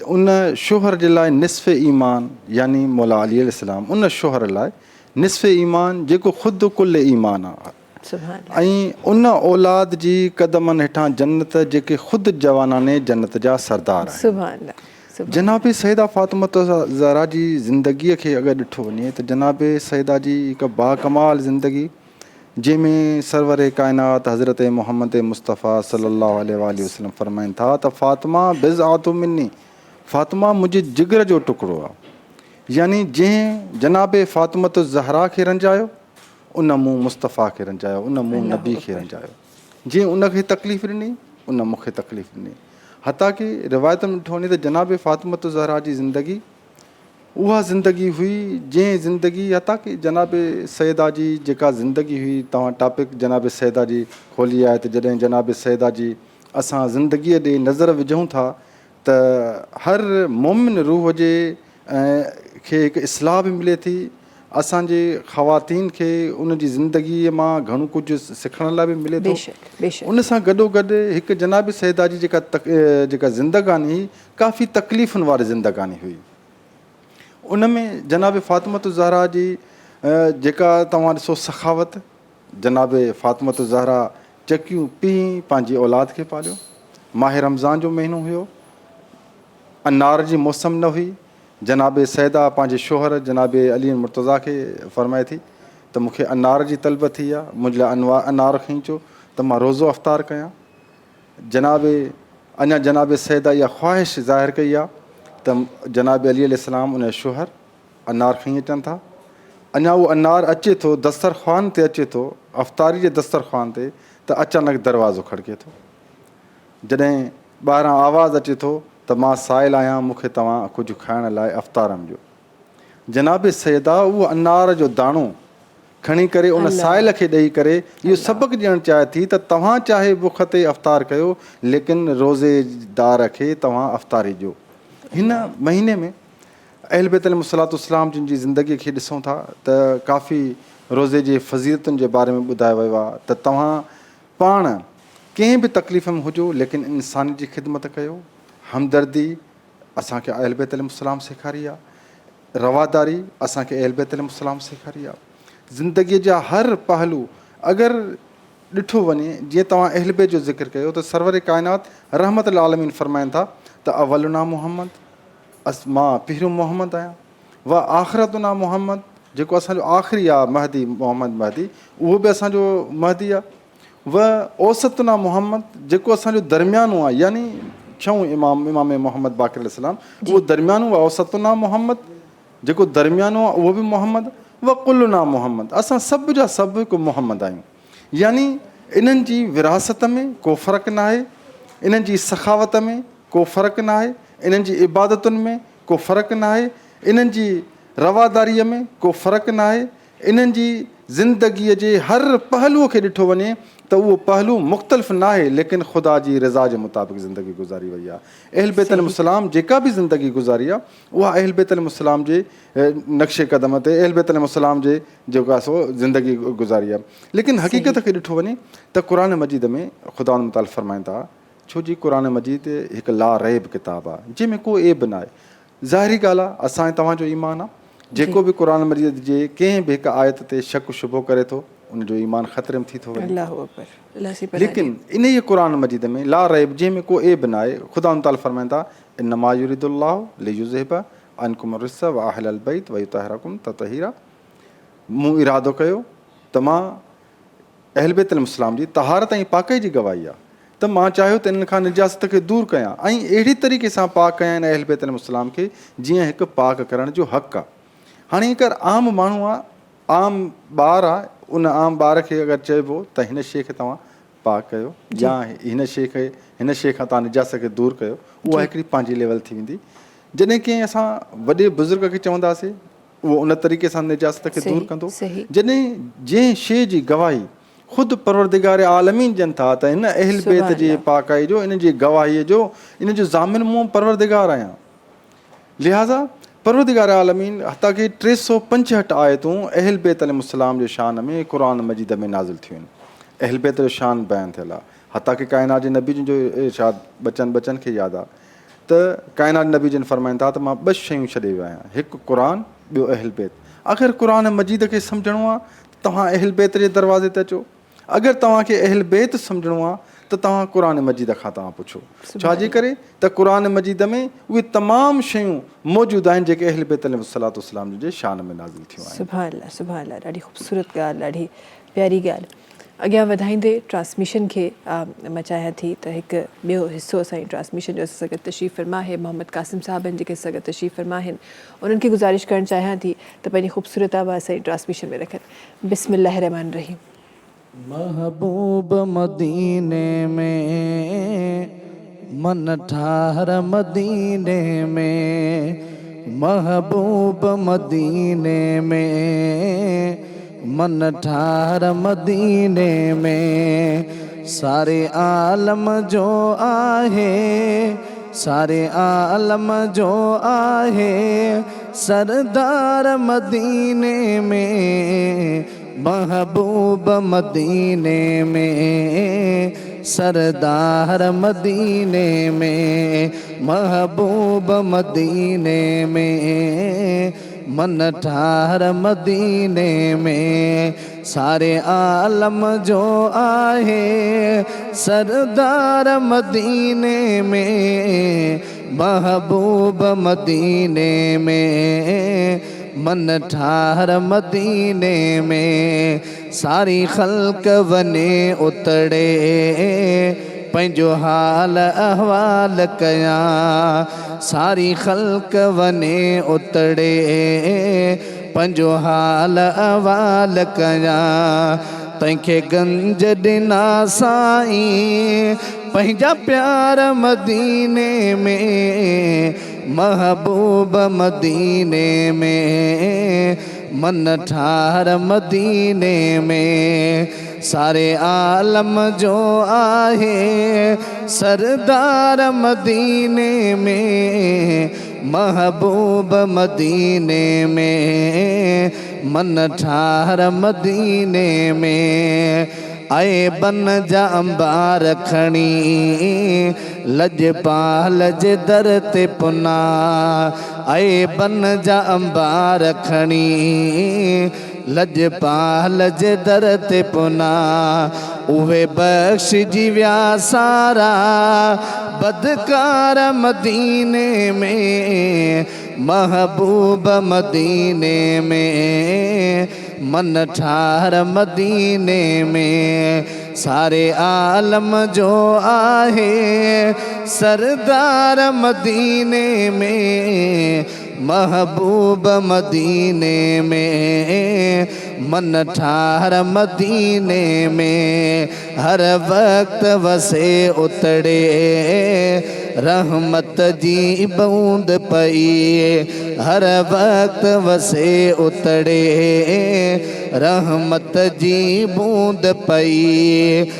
Speaker 5: उन शोहर जे लाइ निसफ़ ईमान, यानी मौला अली अलैहिस्सलाम, उन शोहर लाइ निसफ़ ईमान जेको ख़ुदि कुल ईमान आहे।
Speaker 2: सुभान अल्लाह।
Speaker 5: ऐं उन औलाद जी कदमनि हेठां जन्नत जेके ख़ुदि जवानाने जन्नत जा सरदार आहिनि।
Speaker 2: सुभान अल्लाह।
Speaker 5: जनाब सैदा फ़ातिमा ज़हरा जी ज़िंदगीअ खे अगरि ॾिठो वञे त जनाब सैदा जी हिकु बाकमाल ज़िंदगी, जंहिंमें सरवर काइनात हज़रत मोहम्मद मुस्तफ़ा सल्लल्लाहु अलैहि वसल्लम फ़रमाइनि था त फ़ातिमा बिज़अतु मिन्नी, फ़ातिमा मुंहिंजे जिगर जो टुकड़ो आहे। यानी जंहिं जनाब फ़ातिमा ज़हरा खे रंजायो, उन मूं मुस्तफ़ा खे रंजायो, उन मूं नबी खे रंजायो। जीअं उनखे तकलीफ़ ॾिनी, उन मूंखे तकलीफ़ ॾिनी। हता की रिवायत में ॾिठो वञे त जनाब फ़ातिमा ज़हरा जी ज़िंदगी उहा ज़िंदगी हुई जंहिं ज़िंदगी, हता की जनाब सैदा जी जेका ज़िंदगी हुई, तव्हां टॉपिक जनाब सैदा जी खोली आहे, त जॾहिं जनाब सैदा जी असां ज़िंदगीअ ॾे नज़र विझूं था त हर मोमिन रूह जे खे हिकु इस्लाह बि मिले थी। असांजे ख़वातीन खे उन जी ज़िंदगीअ मां घणो कुझु सिखण लाइ बि मिले थो। उन सां गॾोगॾु हिकु जनाब सैदा जी जेका ज़िंदगानी हुई, काफ़ी तकलीफ़ुनि वारी ज़िंदगानी हुई। उन में जनाब फ़ातिमा ज़हरा जी जेका तव्हां ॾिसो सखावत, जनाब फ़ातिमा ज़हरा चकियूं पीउ पंहिंजी औलाद खे पालियो। माह रमज़ान जो महीनो हुयो, अनार जी मौसम न हुई। जनाब सैदा पंहिंजे शोहर जनाब अली मुर्तज़ा खे फ़रमाए थी त मूंखे अनार जी तलब थी आहे, मुंहिंजे लाइ अनार खणी अचो त मां रोज़ो अफ़्तार कयां। जनाब सैदा इहा ख़्वाहिश ज़ाहिर कई आहे त जनाब अली अलैहिस्सलाम उन शोहर अनार खणी अचनि था। अञा उहो अनार अचे थो, दस्तरख़्वान ते अचे थो, अफ़्तारी जे दस्तरख़्वान ते, त अचानक दरवाज़ो खड़के थो। जॾहिं ॿाहिरां आवाज़ु अचे थो त मां साइल आहियां, मूंखे तव्हां कुझु खाइण लाइ अफ़्तार ॾियो। जनाब सैदा उहो अनार जो दाणो खणी करे उन साइल खे ॾेई करे इहो सबक़ु ॾियणु चाहे थी त तव्हां चाहे बुख ते अफ़्तार कयो, लेकिन रोज़ेदार खे तव्हां अफ़्तारी ॾियो। हिन महीने में अहल बैत अलैहिस्सलाम जिन जी ज़िंदगीअ खे ॾिसूं था त काफ़ी रोज़े जे फ़ज़ीलतुनि जे बारे में ॿुधायो वियो आहे त तव्हां पाण कंहिं बि तकलीफ़ में हुजो, लेकिन इंसान जी ख़िदमत कयो। हमदर्दी असांखे अहल बैत अलैहिस्सलाम सेखारी आहे, रवादारी असांखे अहल बैत अलैहिस्सलाम सेखारी आहे। ज़िंदगीअ जा हर पहलू अगरि ॾिठो वञे, जीअं तव्हां अहल बैत जो ज़िक्र कयो त सरवर काइनात रहमत आलमीन फ़रमाइनि था त अवलुना मुहम्मद, मां पहिरियों मोहम्मद आहियां। व आख़िरतुना मुहम्मद, जेको असांजो आख़िरी आहे महदी मोहम्मद महदी, उहो बि असांजो महदी आहे। व औसतुना मुहम्मद, जेको असांजो दरमियानो आहे, यानी छऊं इमाम मोहम्मद बाक़िर अलैहिस्सलाम, उहो दरमियानो आहे। औसतुना मुहम्मद, जेको दरमियानो आहे, उहो बि मोहम्मद। व कुल्लुना मुहम्मद, असां सभु जा सभु हिकु मोहम्मद आहियूं। यानी इन्हनि जी विरासत में को फ़र्क़ु न आहे, इन्हनि जी सखावत में को फ़र्क़ु न आहे, इन्हनि जी इबादतुनि में को फ़र्क़ु न आहे, इन्हनि जी रवादारीअ में को फ़र्क़ु न आहे। इन्हनि जी ज़िंदगीअ जे हर पहलूअ खे ॾिठो वञे त उहो पहलू मुख़्तलिफ़ न आहे, लेकिन ख़ुदा जी रज़ा जे मुताबिक़ ज़िंदगी गुज़ारी वई आहे। अहल बैत अलैहिस्सलाम जेका बि ज़िंदगी गुज़ारी आहे, उहा अहल बैत अलैहिस्सलाम जे नक्शे क़दम ते, अहल बैत अलैहिस्सलाम जे जेको आहे सो ज़िंदगी गुज़ारी आहे। लेकिन हक़ीक़त खे ॾिठो वञे त क़ुर मजीद में ख़ुदा मुताल फ़रमाइनि था, छो जी क़ुर मजीद हिकु ला रैब किताबु आहे, जंहिंमें को ऐब न आहे। ज़ाहिरी ॻाल्हि आहे, असां तव्हांजो ईमान आहे, जेको बि क़ुर मजीद जे कंहिं बि हिकु आयत ते शक शुबो करे थो, उनजो ईमान ख़तरे में थी थो वञे।
Speaker 2: अल्लाह अकबर, अल्लाह से पनाह
Speaker 5: लेकिन इन ये कुरान मजीद में ला रैब जंहिंमें को एब न आहे, ख़ुदा ताला फरमाइनि था इन्नमा युरिदुल्लाहु लियुज़हिबा अनकुम रिस्स व अहलल बैत व युतहिरकुम ततहीरा। मूं इरादो कयो त मां अहल बैत अलैहिस्सलाम जी तहारत ऐं पाकई जी गवाही आहे, त मां चाहियो त इन्हनि खां निजास्त खे दूरि कयां ऐं अहिड़ी तरीक़े सां पाक कयां इन अहल बैत अलैहिस्सलाम खे जीअं हिकु पाक करण जो हक़ु आहे। हाणे हिकु आम माण्हू आहे, आम ॿारु आहे, उन आम ॿार खे अगरि चइबो त हिन शइ खे तव्हां पाक कयो या हिन शइ खां तव्हां निजास्त खे दूरि कयो, उहा हिकिड़ी पंहिंजी लेवल थी वेंदी। जॾहिं की असां वॾे बुज़ुर्ग खे चवंदासीं उहो उन तरीक़े सां निजास्त खे दूरि कंदो। जॾहिं जंहिं शइ जी गवाही ख़ुदि परवरदिगार आलमीन ॾियनि था त हिन अहल बैत जे पाकाई जो, इन जी गवाहीअ जो, इन जो ज़ामिन मूं परवरदिगार आहियां। लिहाज़ा परवरदिगार आलमीन हता कि 365 आयतूं अहल बैत अलैहिस्सलाम जे शान में क़ुरान मजीद में नाज़िल थियूं आहिनि। अहल बैत जो शान बयानु थियल आहे। हता कि काइनात जे नबी जो इरशाद बचन खे यादि आहे त काइनात नबी जन फरमाइनि था त मां 2 शयूं छॾे वियो आहियां, हिकु क़ुरान, ॿियो अहल बैत। अगरि क़ुरान मजीद खे सम्झणो आहे तव्हां अहल बैत जे दरवाज़े ते अचो, अगरि तव्हांखे अहल बैत सम्झणो आहे त तव्हां क़ुरान मजीद खां तव्हां पुछो। छाजे करे त क़ुरान मजीद में उहे तमामु शयूं मौजूदु आहिनि जेके अहल बैत अलैहिस्सलाम जे शान में नाज़िल थियूं आहिनि।
Speaker 2: सुभान अल्लाह, सुभान अल्लाह, ॾाढी ख़ूबसूरत ॻाल्हि, ॾाढी प्यारी ॻाल्हि। अॻियां वधाईंदे ट्रांसमिशन खे मां चाहियां थी त हिकु ॿियो हिसो असांजी ट्रांसमिशन जो असां सां गॾु तशरीफ़ फरमा आहे मोहम्मद क़ासिम साहब आहिनि जेके असां सां गॾु तशरीफ़ फरमा आहिनि। उन्हनि खे गुज़ारिश करणु चाहियां थी त पंहिंजी ख़ूबसूरत आवाज़ असांजी ट्रांसमिशन में रखनि। बिस्मिल्लाह रहमान रहीम।
Speaker 7: महबूब मदीने में मन ठार मदीने में, महबूब मदीने में मन ठार मदीने में, सारे आलम जो आहे, सारे आलम जो आहे सरदार मदीने में, महबूब मदीने में सरदार मदीने में, महबूब मदीने में मन ठार मदीने में, सारे आलम जो आहे सरदार मदीने में, महबूब मदीने में मन ठार मदीने में, सारी ख़ल्क़ वने उतड़े पंहिंजो हाल अहवाल कयां, सारी ख़ल्क़ वने उतड़े पंहिंजो हाल अहवाल कयां, तंहिंखे गंज ॾिना साईं पंहिंजा प्यार मदीने में, महबूब मदीने में मन ठार मदीने में, सारे आलम जो आहे सरदार मदीने में, महबूब मदीने में मन ठार मदीने में, आए बन जा अंबार खणी लजपाल जे दर ते पुना, आए बन जा अंबार खणी लजपाल जे दर ते पुना, उहे बख़्शिजी विया सारा बदकार मदीने में, महबूब मदीने में मन ठार मदीने में, सारे आलम जो आहे सरदार मदीने में, महबूब मदीने में मन ठार मदीने में, हर वक्त वसे उतड़े रहमत जी बूंद पई, हर वक्त वसे उतड़े रहमत जी बूंद पई,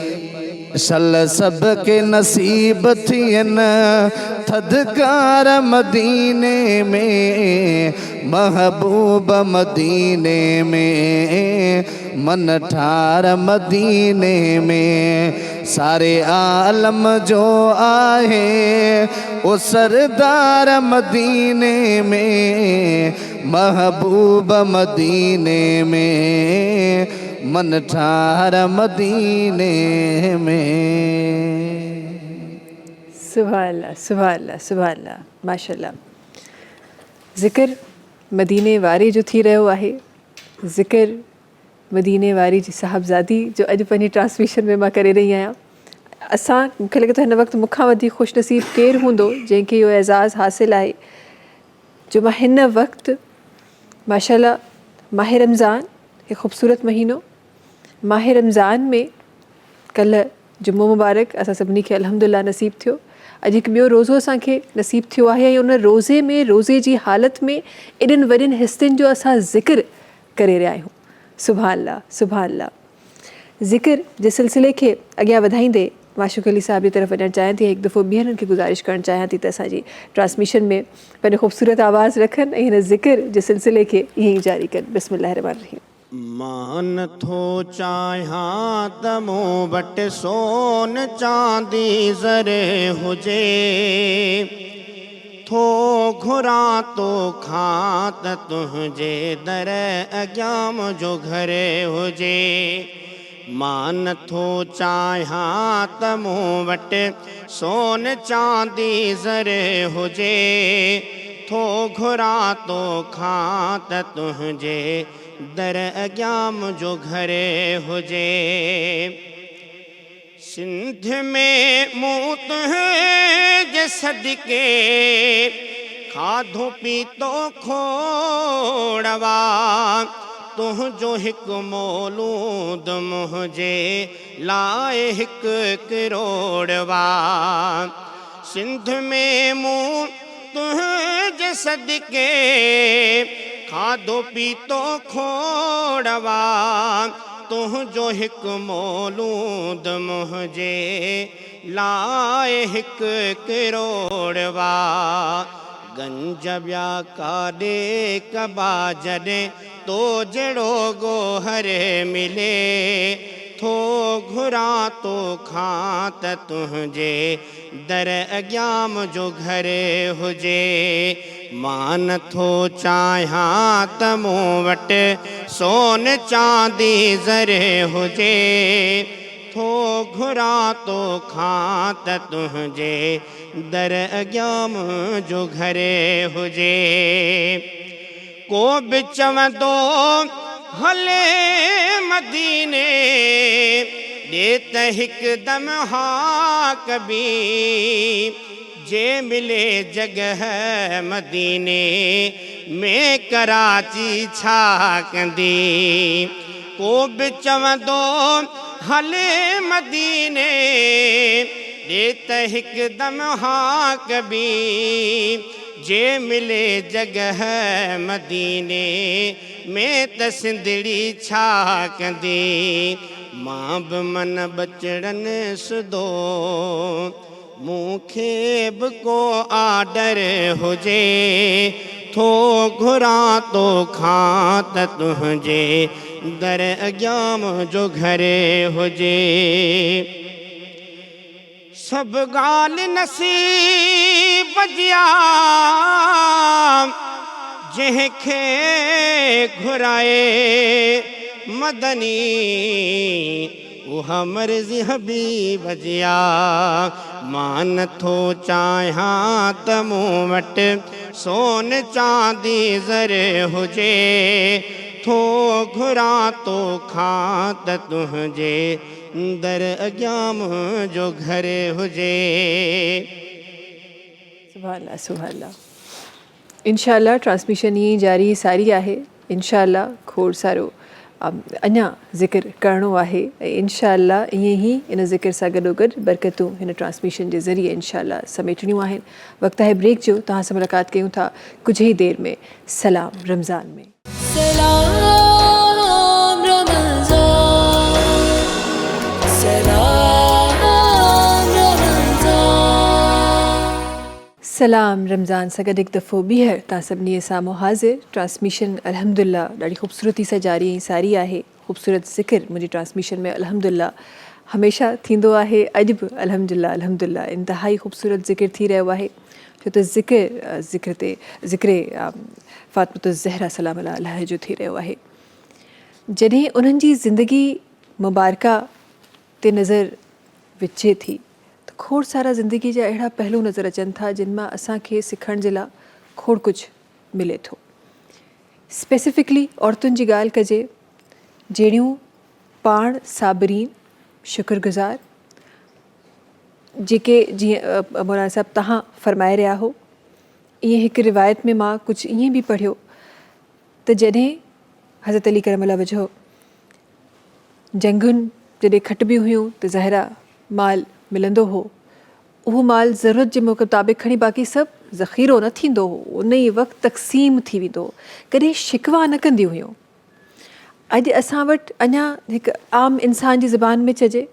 Speaker 7: सल सब के नसीब थियन थदकार मदीने में, महबूब मदीने में मन ठार मदीने में, सारे आलम जो आहे ओ सरदार मदीने में, महबूब मदीने में मन ठार मदीने में।
Speaker 2: सुभान अल्लाह, सुभान अल्लाह, सुभान अल्लाह, माशाल्लाह। ज़िक्र मदीने वारे जो थी रहियो आहे, ज़िक्र मदीने वारी जी साहिबज़ादी जो अॼु पंहिंजी ट्रांसमिशन में मां करे रही आहियां। असां मूंखे लॻे थो हिन वक़्तु मूंखां वधीक ख़ुशनसीब केरु हूंदो जंहिंखे इहो एज़ाज़ु हासिलु आहे जो मां हिन वक़्तु माशाल्लाह माह रमज़ान, हिकु ख़ूबसूरत महीनो, माह रमज़ान में कल्ह जुमो मुबारक असां सभिनी खे अल्हम्दुलिल्लाह नसीब थियो। अॼु हिकु ॿियो रोज़ो असांखे नसीब थियो आहे ऐं उन रोज़े में, रोज़े जी हालति में एॾनि वॾनि हिस्सनि जो असां ज़िक्र करे रहिया आहियूं। सुभान अल्लाह, सुभान अल्लाह। ज़िक्र जे सिलसिले खे अॻियां वधाईंदे माशूक़ अली साहब जी तरफ़ वञणु चाहियां थी। हिकु दफ़ो ॿियनि खे गुज़ारिश करणु चाहियां थी त असांजी ट्रांसमिशन में पंहिंजो ख़ूबसूरत आवाज़ रखनि ऐं हिन ज़िक्र जे सिलसिले खे ईअं ई जारी कनि। बिस्मिल्लाहिर रहमानिर रहीम।
Speaker 6: मान थो चाहियां त मूं वटि सोन चांदी ज़रे हुजे, थो घुरां तो खां त तुंहिंजे दर अॻियां मुंहिंजो घर हुजे। मान थो चाहियां त मूं वटि सोन चांदी ज़रे हुजे, थो घुरां तो खां त तुंहिंजे दर अॻियां मुंहिंजो घर हुजे। सिंध में मूं तुंहिंजे सदिके खाधो पीतो खोड़वा, तुंहिंजो हिकु मौलूद मुंहिंजे लाइ हिकु किरोड़वा। सिंध में मूं तुंहिंजे सदिके खाधो पीतो खोड़वा, तुंहिंजो हिकु मौलूद मुंहिंजे लाइ हिकु किरोड़वा। गंज ॿिया काॾे कबा जॾहिं तो जहिड़ो गोहर मिले, थो घुरां तो खां त तुंहिंजे दर अॻियां मुंहिंजो घर हुजे। मां नथो चाहियां त मूं वटि सोन चांदी ज़रे हुजे, थो घुरां तो खां त तुंहिंजे दर अॻियां मुंहिंजो घर हुजे। को बि चवंदो हले मदीने, ॾे त हिकदम हा कबी, जे मिले जगह मदीने में कराची छा कंदी। को बि चवंदो हले मदीने, ॾे त हिकदम हा कबी, जे मिले जगह मदीने में त सिंधड़ी छा कंदी। मां बि मन बचड़नि सुधो, मूंखे बि को आडर हुजे, थो घुरां तो खां त तुंहिंजे दर अॻियां मुंहिंजो घर हुजे। सभु ॻाल्हि नसीब जिया, जंहिंखे घुराए मदनी, उहा मर्ज़ी हबीब जिया। मां नथो चाहियां त मूं वटि सोन चांदी ज़रे हुजे, थो घुरां तो खां त तुंहिंजे दर अॻियां मुंहिंजो घर हुजे।
Speaker 2: सुभान अल्लाह, सुभान अल्लाह। इंशाअल्लाह ट्रांसमिशन ईअं ई जारी सारी आहे। इंशाअल्लाह खोड़ सारो अञा ज़िक्र करिणो आहे ऐं इंशाअल्लाह ईअं ई इन ज़िक्र सां गॾोगॾु बरकतूं हिन ट्रांसमिशन जे ज़रिए इंशाअल्लाह समेटणियूं आहिनि। वक़्तु आहे ब्रेक जो, तव्हां सां मुलाक़ात कयूं था कुझु ई देरि में सलाम रमज़ान में।
Speaker 4: सलाम रमज़ान, सलाम रमज़ान।
Speaker 2: सलाम रमज़ान सां गॾु हिकु दफ़ो ॿीहर तव्हां सभिनी साम्हूं हाज़िर। ट्रांसमिशन अल्हम्दुलिल्लाह ॾाढी ख़ूबसूरती सां जारी ऐं सारी आहे। ख़ूबसूरत ज़िक्र मुंहिंजी ट्रांसमिशन में अल्हम्दुलिल्लाह हमेशह थींदो आहे। अॼु बि अल्हम्दुलिल्लाह अल्हम्दुलिल्लाह इंतिहाई ख़ूबसूरत ज़िक्र थी रहियो आहे, छो त ज़िक्र फ़ातिमतुज़ ज़हरा सलाम अलैहा जो थी रहियो आहे। जॾहिं उन्हनि जी ज़िंदगी मुबारका ते नज़र विझे थी त खोड़ सारा ज़िंदगी जा अहिड़ा पहलू नज़र अचनि था जिन मां असांखे सिखण जे लाइ खोड़ कुझु मिले थो। स्पेसिफिकली औरतुनि जी ॻाल्हि कजे, जहिड़ियूं पाण साबरीन, शुक्रगुज़ार, जेके जीअं मौलाना साहब तव्हां फरमाए रहिया हो, ईअं हिकु रिवायत में मां कुझु ईअं बि पढ़ियो त जॾहिं हज़रत अली करमल्ला वजहो जंगुनि जॾहिं खटिबियूं हुयूं त ज़ाहिरा माल मिलंदो हो, उहो माल ज़रूरत जे मुताबिक़ खणी बाक़ी सभु ज़ख़ीरो न थींदो हो, उन ई वक़्तु तक़सीम थी वेंदो हो, कॾहिं शिकवा न कंदियूं हुयूं। अॼु असां वटि अञा हिकु आम इंसान जी ज़बान में चइजे,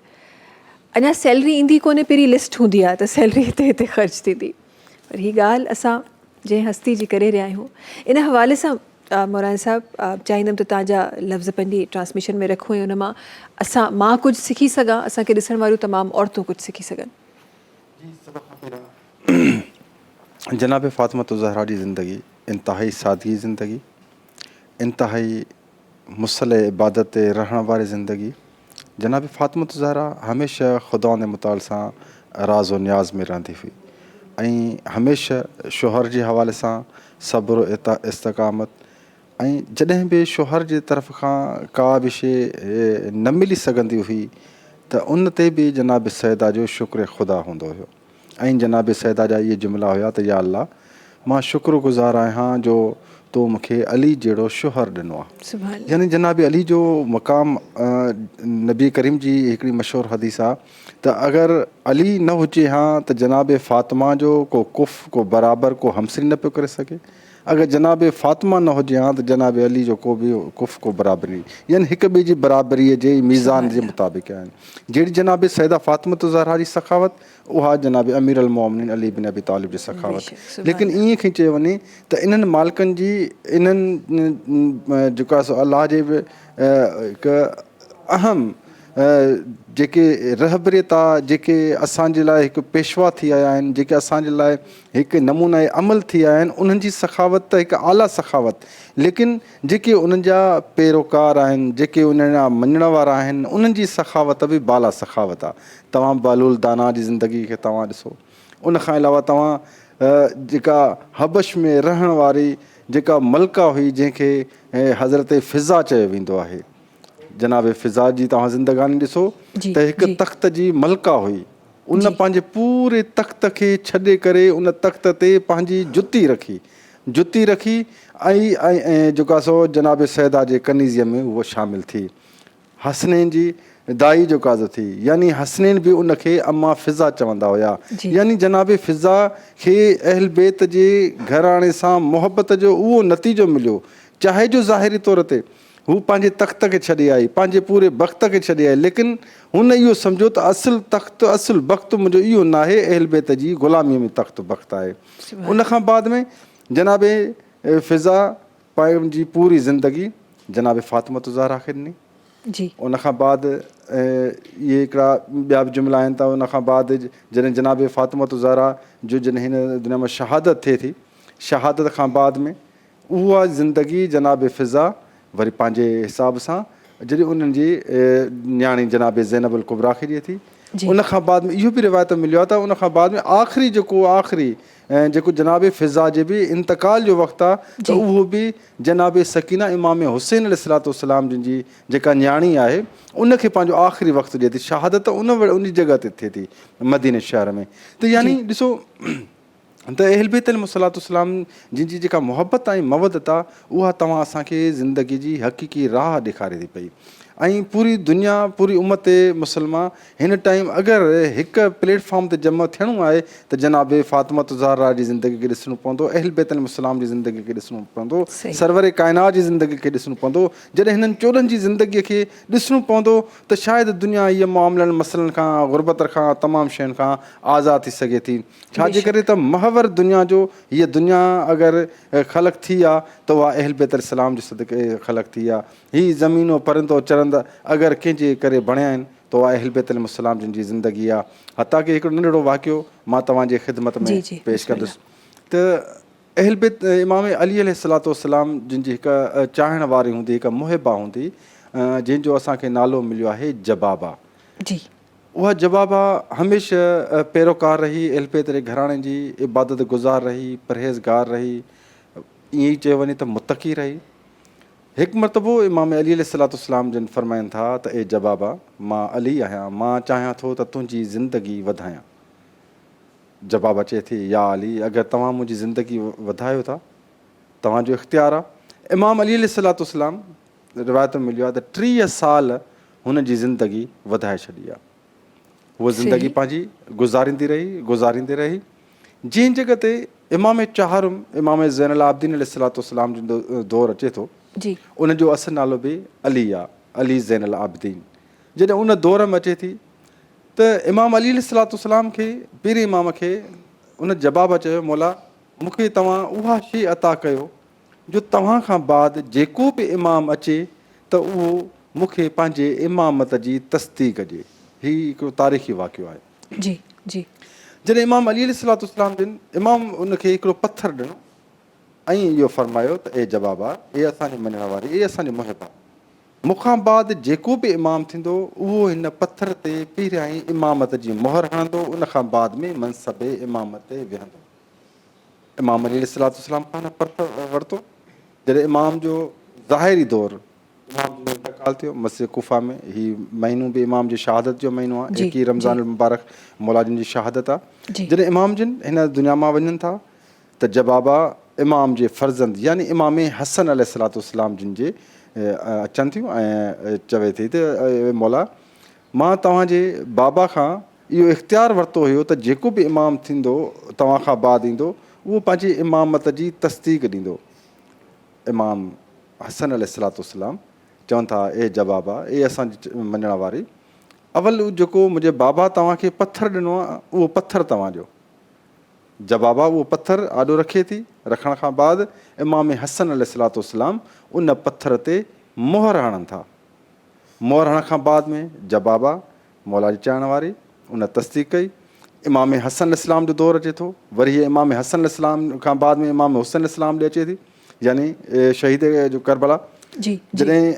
Speaker 2: अञा सैलरी ईंदी कोन्हे, पहिरीं लिस्ट हूंदी आहे त सैलरी हिते हिते ख़र्च थींदी। पर हीअ ॻाल्हि असां जंहिं हस्ती जी करे रहिया आहियूं, इन हवाले सां मौलाना साहब चाहींदमि त तव्हांजा लफ़्ज़ पंहिंजी ट्रांसमिशन में रखो ऐं उन मां मां कुझु सिखी सघां, असांखे ॾिसण वारियूं तमामु औरतूं कुझु सिखी सघनि।
Speaker 5: जनाब फ़ातिमा ज़हरा जी ज़िंदगी इंतहाई सादगी ज़िंदगी, इंतहाई मुसल इबादत ते रहण वारी ज़िंदगी। जनाब फ़ातिमा ज़हरा हमेशह ख़ुदा जे मुताल सां राज़ व न्याज़ में रहंदी हुई ऐं हमेशह शोहर जे हवाले सां सब्र इस्तक़ामत, ऐं जॾहिं बि शोहर जे तरफ़ खां का बि शइ न मिली सघंदी हुई त उन ते बि जनाब सैदा जो शुक्र ख़ुदा हूंदो हुयो ऐं जनाब सैदा जा इहे जुमिला हुया त या अल्लाह, मां शुक्रगुज़ार आहियां जो तो मूंखे अली जहिड़ो शोहर ॾिनो आहे। यानी जनाब अली जो मक़ाम, नबी करीम जी हिकिड़ी मशहूरु हदीस आहे त अगरि अली न हुजे हा त जनाब फ़ातिमा जो को कुफ़, को बराबरि, को हमसरी न पियो करे सघे। अगरि जनाब फ़ातिमा न हुजे हा त जनाब अली जो को बि कुफ़, को बराबरी, यानी हिक ॿिए जी बराबरीअ जे मीज़ान जे मुताबिक़ आहिनि। जहिड़ी जनाब सैदा फ़ातिमा ज़हरा जी सखावत, उहा जनाब अमीर अल मोमिनीन अली बिन अबी तालिब जी सखावत। लेकिन ईअं खी चयो वञे त इन्हनि मालिकनि जी, इन्हनि जेका अलाह जे हिकु अहम जेके रहबरियत आहे, जेके असांजे लाइ हिकु पेशवा थी आया आहिनि, जेके असांजे लाइ हिकु नमूना अमल थी आया आहिनि, उन्हनि जी सखावत त हिकु आला सखावत। लेकिन जेके उन्हनि जा पैरोकार आहिनि, जेके उन्हनि जा मञण वारा आहिनि, उन्हनि जी सखावत बि बाला सखावत आहे। तव्हां बालूल दाना जी ज़िंदगी खे तव्हां ॾिसो, उन खां अलावा तव्हां जेका हबश में रहण वारी जेका मलका हुई, जंहिंखे हज़रत फ़िज़ा चयो वेंदो आहे, जनाब फ़िज़ा जी तव्हां ज़िंदगानी ॾिसो त हिकु तख़्त जी मलका हुई। उन पंहिंजे पूरे तख़्त खे छॾे करे उन तख़्त ते पंहिंजी जुती रखी ऐं जेका सो जनाब सैदा जे कनीज़ीअ में उहो शामिलु थी। हसनैन जी दाई जो काज़ो थी, यानी हसनैन बि उनखे अम्मा फ़िज़ा चवंदा हुया। यानी जनाब फ़िज़ा खे अहल बैत जे घराणे सां मुहबत जो उहो नतीजो मिलियो, चाहे जो ज़ाहिरी तौर ते हू पंहिंजे तख़्त खे छॾे आई, पंहिंजे पूरे वक़्त खे छॾे आई, लेकिन हुन इहो सम्झो त असुलु तख़्त, असुलु वक़्तु मुंहिंजो इहो न आहे, अहल बैत जी ग़ुलामीअ में तख़्तु वक़्तु आहे। उन खां बाद में जनाब फ़िज़ा पंहिंजी पूरी ज़िंदगी जनाब फ़ातिमा ज़हरा खे ॾिनी। उन खां बाद इहे हिकिड़ा ॿिया बि जुमिला आहिनि त उन खां बाद जॾहिं जनाब फ़ातिमा ज़हरा जो जॾहिं हिन दुनिया में शहादत थिए थी, शहादत खां बाद में उहा ज़िंदगी जनाब फ़िज़ा वरी पंहिंजे हिसाब सां जॾहिं उन्हनि जी न्याणी जनाब ज़ैनब अल कुबरा खे ॾिए थी, उन खां बाद में इहो बि रिवायत मिलियो आहे त उन खां बाद में आख़िरी जेको जनाब फ़िज़ा जे बि इंतकाल जो वक़्तु आहे त उहो बि जनाब सकीना इमाम हुसैन अलैहिस्सलाम जिन जी जेका न्याणी आहे, उनखे पंहिंजो आख़िरी वक़्तु ॾिए थी। शहादत उन जॻह ते थिए थी, मदीने शहर में। त यानी ॾिसो त अहल बैत अलैहिस्सलाम जिन जी जेका मुहबत ऐं मवदत आहे, उहा तव्हां असांखे ज़िंदगी जी हक़ीक़ी राह ॾेखारे थी पई। ऐं पूरी दुनिया, पूरी उम्मत मुसलमान हिन टाइम अगरि हिकु प्लेटफॉर्म ते जमा थियणो आहे त जनाब फ़ातिमा ज़हरा जी ज़िंदगी खे ॾिसणो पवंदो, अहल बैत अलैहिस्सलाम जी ज़िंदगी खे ॾिसणो पवंदो, सरवर काइनात जी ज़िंदगी खे ॾिसणो पवंदो। जॾहिं हिननि चोॾहनि जी ज़िंदगीअ खे ॾिसणो पवंदो त शायदि दुनिया इहे मामलनि मसइलनि खां, गुरबत खां, तमामु शयुनि खां आज़ादु थी सघे थी। छाजे करे त महवर दुनिया जो, हीअ दुनिया अगरि ख़लक़ थी आहे त उहा अहल बैत अलैहिस्सलाम जे सदक़े ख़लक़ थी आहे। हीअ ज़मीनो परिंदो चरंद अगरि कंहिंजे करे बणिया आहिनि त उहा अहल बैत अलैहिस्सलाम जिन जी ज़िंदगी आहे। हता की हिकिड़ो नंढिड़ो वाक़ियो मां तव्हांजे ख़िदमत में पेश कंदुसि त अहल बैत इमाम अली अलैहिस्सलाम जिन जी हिकु चाहण वारी हूंदी, हिकु मुहिबा हूंदी, जंहिंजो असांखे नालो मिलियो आहे जबाबा।
Speaker 2: जी
Speaker 5: उहा जबाबा हमेशह पैरोकार रही, एलपेतरे घराणे जी, इबादत गुज़ार रही, परहेज़गार रही, ईअं ई चयो वञे त मुतक़ी रही। हिकु मरतबो इमाम अली अलैहिस्सलाम जिन फ़रमाइनि था त ए जबाबा, मां अली आहियां, मां चाहियां थो त तुंहिंजी ज़िंदगी वधायां। जबाबा चए थी, या अली, अगरि तव्हां मुंहिंजी ज़िंदगी वधायो था, तव्हांजो इख़्तियार आहे। इमाम अली अलैहिस्सलाम रिवायत में मिलियो आहे त 30 साल हुन जी ज़िंदगी वधाए छॾी आहे। उहा ज़िंदगी पंहिंजी गुज़ारींदी रही। जंहिं जॻह ते इमाम चाहरुम, इमाम ज़ैनुल आबिदीन अलैहिस्सलाम जो दौर अचे थो,
Speaker 2: जी
Speaker 5: उनजो असुलु नालो बि अली आहे, अली ज़ैनुल आबिदीन। जॾहिं उन दौर में अचे थी त इमाम अली अलैहिस्सलाम खे, पीर इमाम खे, उन जवाबु चयो, मौला मूंखे तव्हां उहा शइ अता कयो जो तव्हां खां बाद जेको बि इमाम अचे त उहो मूंखे पंहिंजे इमामत जी तस्दीक़ ॾिए। हीउ हिकिड़ो तारीख़ी वाक़ियो आहे।
Speaker 2: जी जी
Speaker 5: जॾहिं इमाम अली अलैहिस्सलाम जिन इमाम उनखे हिकिड़ो पथर ॾिनो ऐं इहो फ़रमायो त ए जवाबा, ए असांजे मञण वारी, ए असांजे मुहिबा, मूंखां बाद जेको बि इमाम थींदो उहो हिन पथर ते पहिरियां ई इमामत जी मुहर हणंदो, उनखां बाद में मनसब इमाम ते विहंदो। इमाम अली अलैहिस्सलाम खां पथर वरितो। जॾहिं इमाम जो ज़ाहिरी दौरु इमाम जो इंतकाल थियो मस्जिद कुफा में, हीउ महीनो बि इमाम जी शहादत जो महीनो आहे, 21 रमज़ान मुबारक मौला जिन जी शहादत आहे। जॾहिं इमाम जिन हिन दुनिया मां वञनि था त जबाबा इमाम जे फर्ज़ंद यानी इमाम हसन अलैहिस्सलाम जिन जे अचनि थियूं ऐं चवे थी त मौला, मां तव्हांजे बाबा खां इहो इख़्तियार वरितो हुयो त जेको बि इमाम थींदो तव्हां खां बाद ईंदो उहो पंहिंजी इमामत जी तस्दीक़ ॾींदो। इमाम हसन अलैहिस्सलाम चवनि था, ए जवाबा, ए असांजी मञण वारी, अवल जेको मुंहिंजे बाबा तव्हांखे पथर ॾिनो आहे उहो पथर तव्हांजो। जवाबा उहो पथर आॾो रखे थी। रखण खां बाद इमाम हसन अलैहिस्सलाम उन पथर ते मोहर हणनि था। मोहर हणण खां बाद में जवाबा, मौला जी चाहण वारी, उन तस्दीक़ कई। इमाम हसन अलैहिस्सलाम जो दौरु अचे थो। वरी इमाम हसन अलैहिस्सलाम खां बाद में इमाम हुसैन अलैहिस्सलाम ॾे अचे थी, यानी शहीद जो करबला। जॾहिं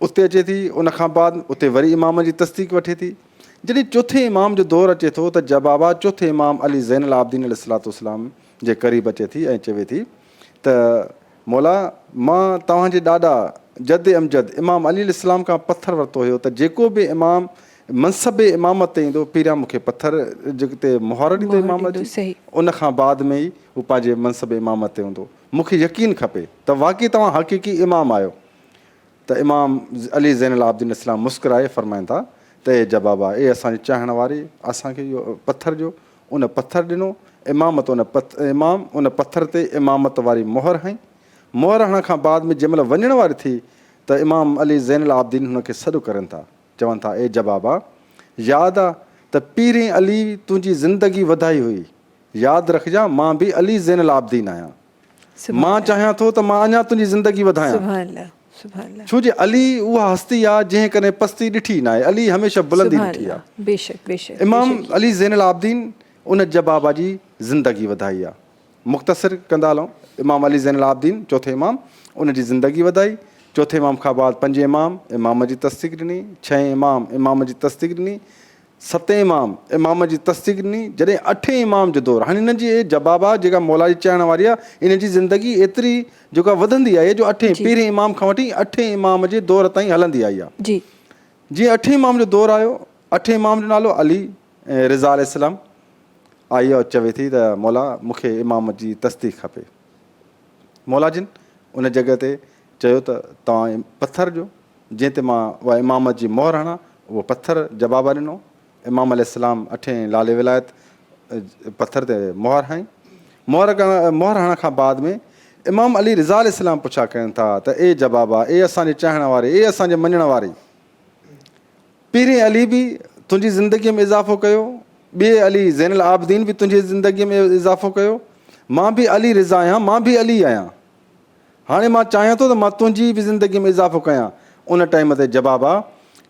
Speaker 5: उते अचे थी, उन खां बाद उते वरी इमाम जी तस्दीक़ वठे थी। जॾहिं चोथे इमाम जो दौरु अचे थो त जवाबा चोथे इमाम अली ज़ैनुल आबिदीन अलैहिस्सलाम जे क़रीब अचे थी ऐं चवे थी त मौला, मां तव्हांजे ॾाॾा जद अमजद इमाम अली अलैहिस्सलाम खां पथर वरितो हुयो त जेको बि इमाम मनसब इमामत ते ईंदो पहिरियां मूंखे पथर जिते मुहर ॾींदो इमामत जी, उन खां बाद में ई हू पंहिंजे मनसब इमामत ते हूंदो। मूंखे यकीन खपे त वाक़ई तव्हां हक़ीक़ी इमाम आहियो। त इमाम अली ज़ैनुल आबिदीन अलैहिस्सलाम मुस्कुराए फ़रमाइनि था त ए जवाबा, ए असांजी चाहण वारी, असांखे इहो पथर जो उन पथर ॾिनो। इमामत इमाम उन पथर ते इमामत वारी मोहर हईं। मोहर हणण खां बाद में जंहिं महिल वञण वारी थी त इमाम अली ज़ैनुल आबिदीन हुनखे सॾु करनि था, चवनि था, ए जवाबा, यादि आहे त पीरे अली तुंहिंजी ज़िंदगी वधाई हुई, यादि रखजांइ, मां बि अली ज़ैनुल आबिदीन आहियां। मां चाहियां थो त मां अञा तुंहिंजी ज़िंदगी वधायां। छो जे अली उहा हस्ती आहे जंहिं कॾहिं पस्ती ॾिठी न आहे। अली हमेशह बुलंदी ॾिठी आहे।
Speaker 2: बेशक
Speaker 5: इमाम अली ज़ैनुल आबिदीन उन जवाबा जी ज़िंदगी वधाई आहे। मुख़्तसिर कंदा हलूं, इमाम अली ज़ैनुल आबिदीन चौथे इमाम, उन जी ज़िंदगी वधाई। चौथे इमाम खां बाद पंजे इमाम जी तस्दीक़ ॾिनी। छहें इमाम जी तस्दीक़ ॾिनी। सतें इमाम जी तस्दीक़ ॾिनी। जॾहिं अठें इमाम जो दौरु, हाणे हिननि जी जवाबा जेका मौला जी चाहण वारी आहे, इन जी ज़िंदगी एतिरी जेका वधंदी आहे जो अठें पहिरें इमाम खां वठी अठें इमाम जे दौर ताईं हलंदी आई आहे। जीअं अठें इमाम जो दौरु आयो, अठें इमाम जो नालो अली रिज़ा अलैहिस्सलाम आई और चवे थी त मौला मूंखे इमाम जी तस्दीक़ खपे। मौला जिन उन जॻह ते चयो त तव्हां पथर जो जंहिं ते मां उहा इमामत जी मोहर हणां, उहो पथर जवाबा ॾिनो। इमाम अलैहिस्सलाम अठें लाले विलायत पथर ते मोहर हईं। मोहर हणण खां बाद में इमाम अली रिज़ा अलैहिस्सलाम पुछा कनि था त ए जवाबा, ए असांजे चाहण वारे, ए असांजे मञण वारे, पीरे अली बि तुंहिंजी ज़िंदगीअ में इज़ाफ़ो कयो, ॿिए अली ज़ैनुल आबिदीन बि तुंहिंजी ज़िंदगीअ में इज़ाफ़ो कयो, मां बि अली रिज़ा आहियां, मां बि अली आहियां। हाणे मां चाहियां थो त मां तुंहिंजी बि ज़िंदगीअ में इज़ाफ़ो कयां। उन टाइम ते जवाबा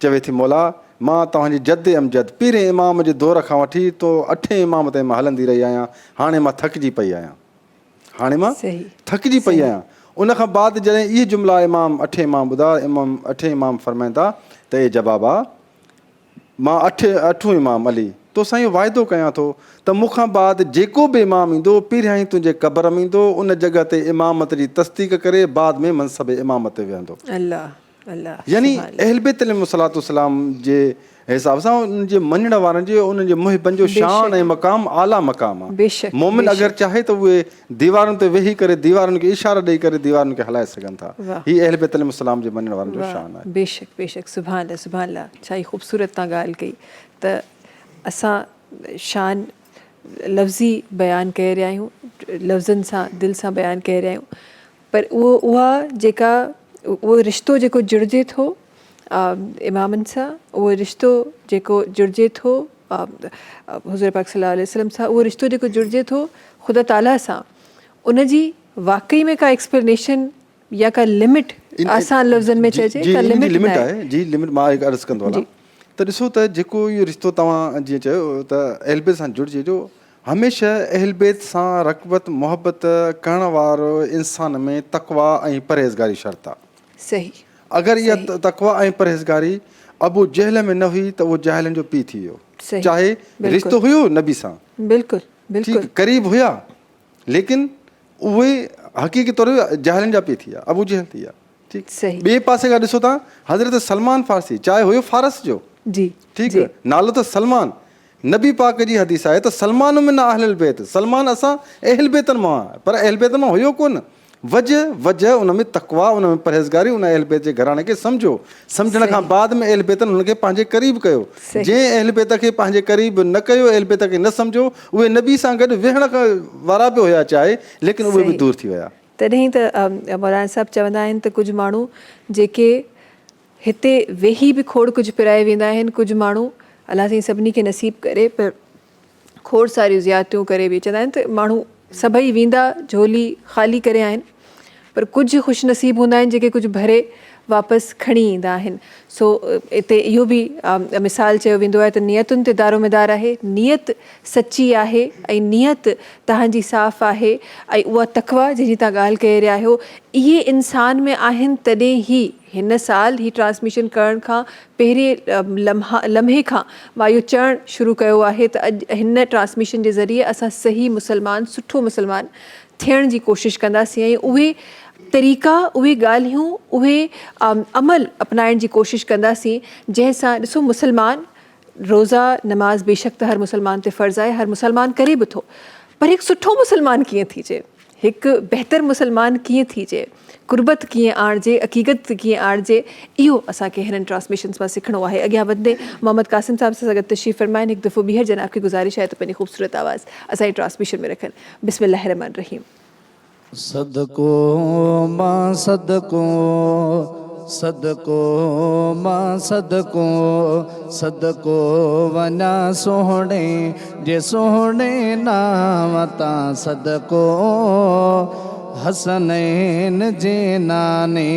Speaker 5: चवे थी, मौला, मां तव्हांजी जद अमजद पीरे इमाम जे दौर खां वठी तो अठें इमाम ताईं मां हलंदी रही आहियां। हाणे मां थकिजी पई आहियां। उन खां बाद जॾहिं इहे जुमिला इमाम अठे इमाम ॿुधा, अठे इमाम फरमाइनि था त हे जवाबु आहे, मां अठों इमाम अली तोसां इहो वाइदो कयां थो त मूंखां बाद जेको बि इमाम ईंदो पहिरियां ई तुंहिंजे क़बर में ईंदो, उन जॻह ते इमामत जी तस्दीक करे बाद में मनसब इमामत ते विहंदो।
Speaker 2: अल्लाह अल्लाह
Speaker 5: यानी अहल बैत अलैहिस्सलाम जे हिसाब सां उन्हनि जे मञण वारनि जो, उन्हनि जे मुहिबनि जो शान ऐं मक़ाम आला मक़ाम आहे।
Speaker 2: बेशक
Speaker 5: मोमिन अगरि चाहे त उहे दीवारुनि ते वेही करे दीवारुनि खे इशारा ॾेई करे दीवारुनि खे हलाए सघनि था। हीअ अहल बैत अलैहिस्सलाम जे मञण वारनि जो शान आहे।
Speaker 2: बेशक बेशक, सुभान अल्लाह सुभान अल्लाह। छा ई ख़ूबसूरत तव्हां ॻाल्हि कई त असां शान लफ़्ज़ी बयानु करे रहिया आहियूं, लफ़्ज़नि सां दिलि सां बयानु करे रहिया आहियूं, पर उहा जेका उहो रिश्तो जेको जुड़िजे थो इमामनि सां, उहो रिश्तो जेको जुड़िजे थो हुज़ूर पाक सल्लल्लाहु अलैहि वसल्लम सां, उहो रिश्तो जेको जुड़िजे थो ख़ुदा ताला सां, उनजी वाक़ई में का एक्सप्लेनेशन या का लिमिट आसान लफ़्ज़नि में चइजे का लिमिट
Speaker 5: आहे। जी लिमिट मां हिकु अर्ज़ु कंदो आहियां त ॾिसो त जेको इहो रिश्तो तव्हां जीअं चयो त अहल बैत सां जुड़िजे जो, हमेशह अहल बैत सां रक़बत मुहबत करण वारो इंसान में तक़वा ऐं परहेज़गारी शर्त आहे।
Speaker 2: सही।
Speaker 5: अगरि इहा तक़वा ऐं परहेज़गारी अबू जहल में न हुई त उहो जाहिलनि जो पीउ थी वियो। चाहे रिश्तो हुयो नबी सां,
Speaker 2: बिल्कुलु बिल्कुलु
Speaker 5: क़रीब हुया, लेकिन उहे हक़ीक़ी तौर ते जाहिलनि जा पीउ थी विया, अबू जहल थी विया। ठीकु।
Speaker 2: सही।
Speaker 5: ॿिए पासे खां ॾिसो तव्हां हज़रत सलमान फारसी, चाहे हुयो फारस जो,
Speaker 2: जी
Speaker 5: ठीकु, नालो त सलमान, नबी पाक जी हदीस आहे त सलमान में न अहल बैत, सलमान असां अहल बैतनि मां आहे, पर अहल बैत मां हुयो कोन। वजह उन में तक़वा, उन में परहेज़गारी, उन अहल बैत जे घराणे खे सम्झो, सम्झण खां बाद में अहल बैतनि हुनखे पंहिंजे क़रीब कयो। जंहिं अहल बैत खे पंहिंजे क़रीब न कयो, अहल बैत खे न सम्झो, उहे नबी सां गॾु वेहण वारा बि हुया चाहे, लेकिन उहे बि दूर थी विया।
Speaker 2: तॾहिं त मौलाना साहिबु चवंदा आहिनि त कुझु माण्हू जेके हिते वेही बि खोड़ कुझु पिराए वेंदा आहिनि, कुझु माण्हू अलाह साईं सभिनी खे नसीब करे पर खोड़ सारियूं ज़ियातियूं करे बि चवंदा आहिनि त माण्हू सभई वेंदा झोली ख़ाली करे आहिनि, पर कुझु ख़ुशनसीब हूंदा आहिनि जेके कुझु भरे वापसि खणी ईंदा आहिनि। सो हिते इहो बि मिसाल चयो वेंदो आहे त नियतुनि ते दारोमदार आहे। नियत सची आहे ऐं नियत तव्हांजी साफ़ आहे ऐं उहा तक़वा जंहिंजी तव्हां ॻाल्हि करे रहिया आहियो, इहे इंसान में आहिनि तॾहिं ई हिन साल ही ट्रांसमिशन करण खां पहिरें लम्हे खां मां इहो चवणु शुरू कयो आहे त अॼु हिन ट्रांसमिशन जे ज़रिए असां सही मुसलमान, सुठो मुसलमान थियण जी कोशिशि कंदासीं ऐं उहे तरीक़ा, उहे ॻाल्हियूं, उहे अमल अपनाइण जी कोशिशि कंदासीं जंहिंसां ॾिसो मुसलमान रोज़ा नमाज़ बेशक त हर मुसलमान ते फ़र्ज़ु आहे, हर मुसलमान करे बि थो, पर हिकु सुठो मुसलमान कीअं थीजे, हिकु बहितर मुसलमान कीअं थीजे, कुर्बत कीअं आणिजे, अक़ीक़त कीअं आणिजे, इहो असांखे हिननि ट्रांसमिशन्स मां सिखणो आहे। अॻियां वधंदे मोहम्मद क़ासिम साहिब सां गॾु तशरीफ़ फरमाइनि। हिकु दफ़ो ॿीहर जनाब खे गुज़ारिश आहे त पंहिंजी ख़ूबसूरत आवाज़ असांजी ट्रांसमिशन में रखनि। बिस्मिल्लाह रहमान रहीम।
Speaker 7: सदको मां सदको, सदको मां सदको, सदको वञा सोहणे जे सोहणे नाम तां सदको, हसनैन जे नाने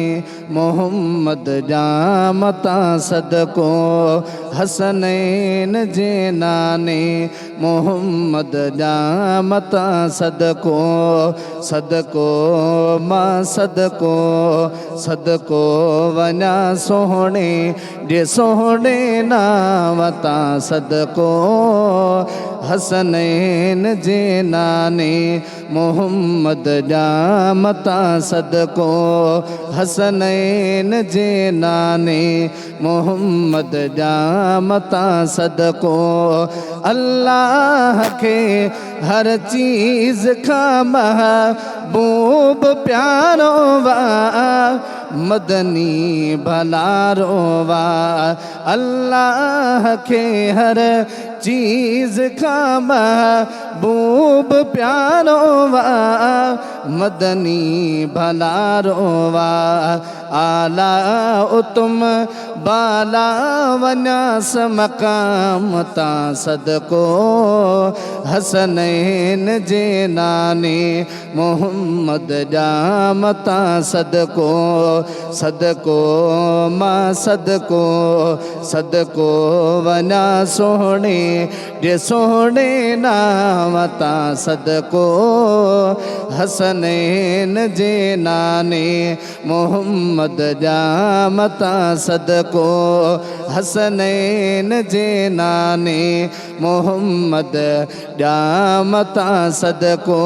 Speaker 7: मोहम्मद जाम तां सदको, हसनैन जे नाने मोहम्मद जाम तां सदको, सदको मां सदको, सदको वञा सोहणे जे सोहणे नाम तां सदको, हसनैन जे नाने मोहम्मद जाम तां सदको, हसनैन जे नाने मोहम्मद जाम तां सदको, अल्लाह खे हर चीज़ खां महबूब प्यारो वा, मदनी भलारो वा, अल्लाह खे हर चीज़ खां महबूब प्यारो वा, मदनी भलारो वा, आला उतम बाला वन्यास मकाम तां सदको, हसनैन जे नाने मोहम्मद जाम तां सदको, सदको मां सदको, सदको वञा सोहणे जे सोहणे नाम वता सदको हसनैन जे नाने मोहम्मद जामता सदको हसनैन जे नाने मोहम्मद जामता सदको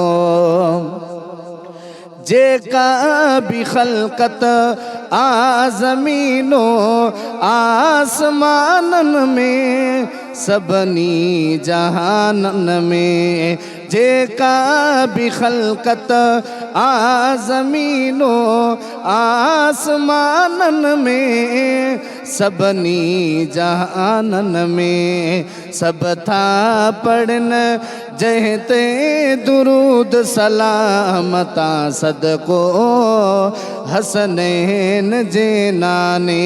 Speaker 7: जेका भी खलकत आज़मीनो आसमानन में सबनी जहानन में जेका भी खलकत आज़मीनो आसमानन में सबनी जहानन में सब था पढ़न जहते दुरूद सलामता सदको हसनैन जे नाने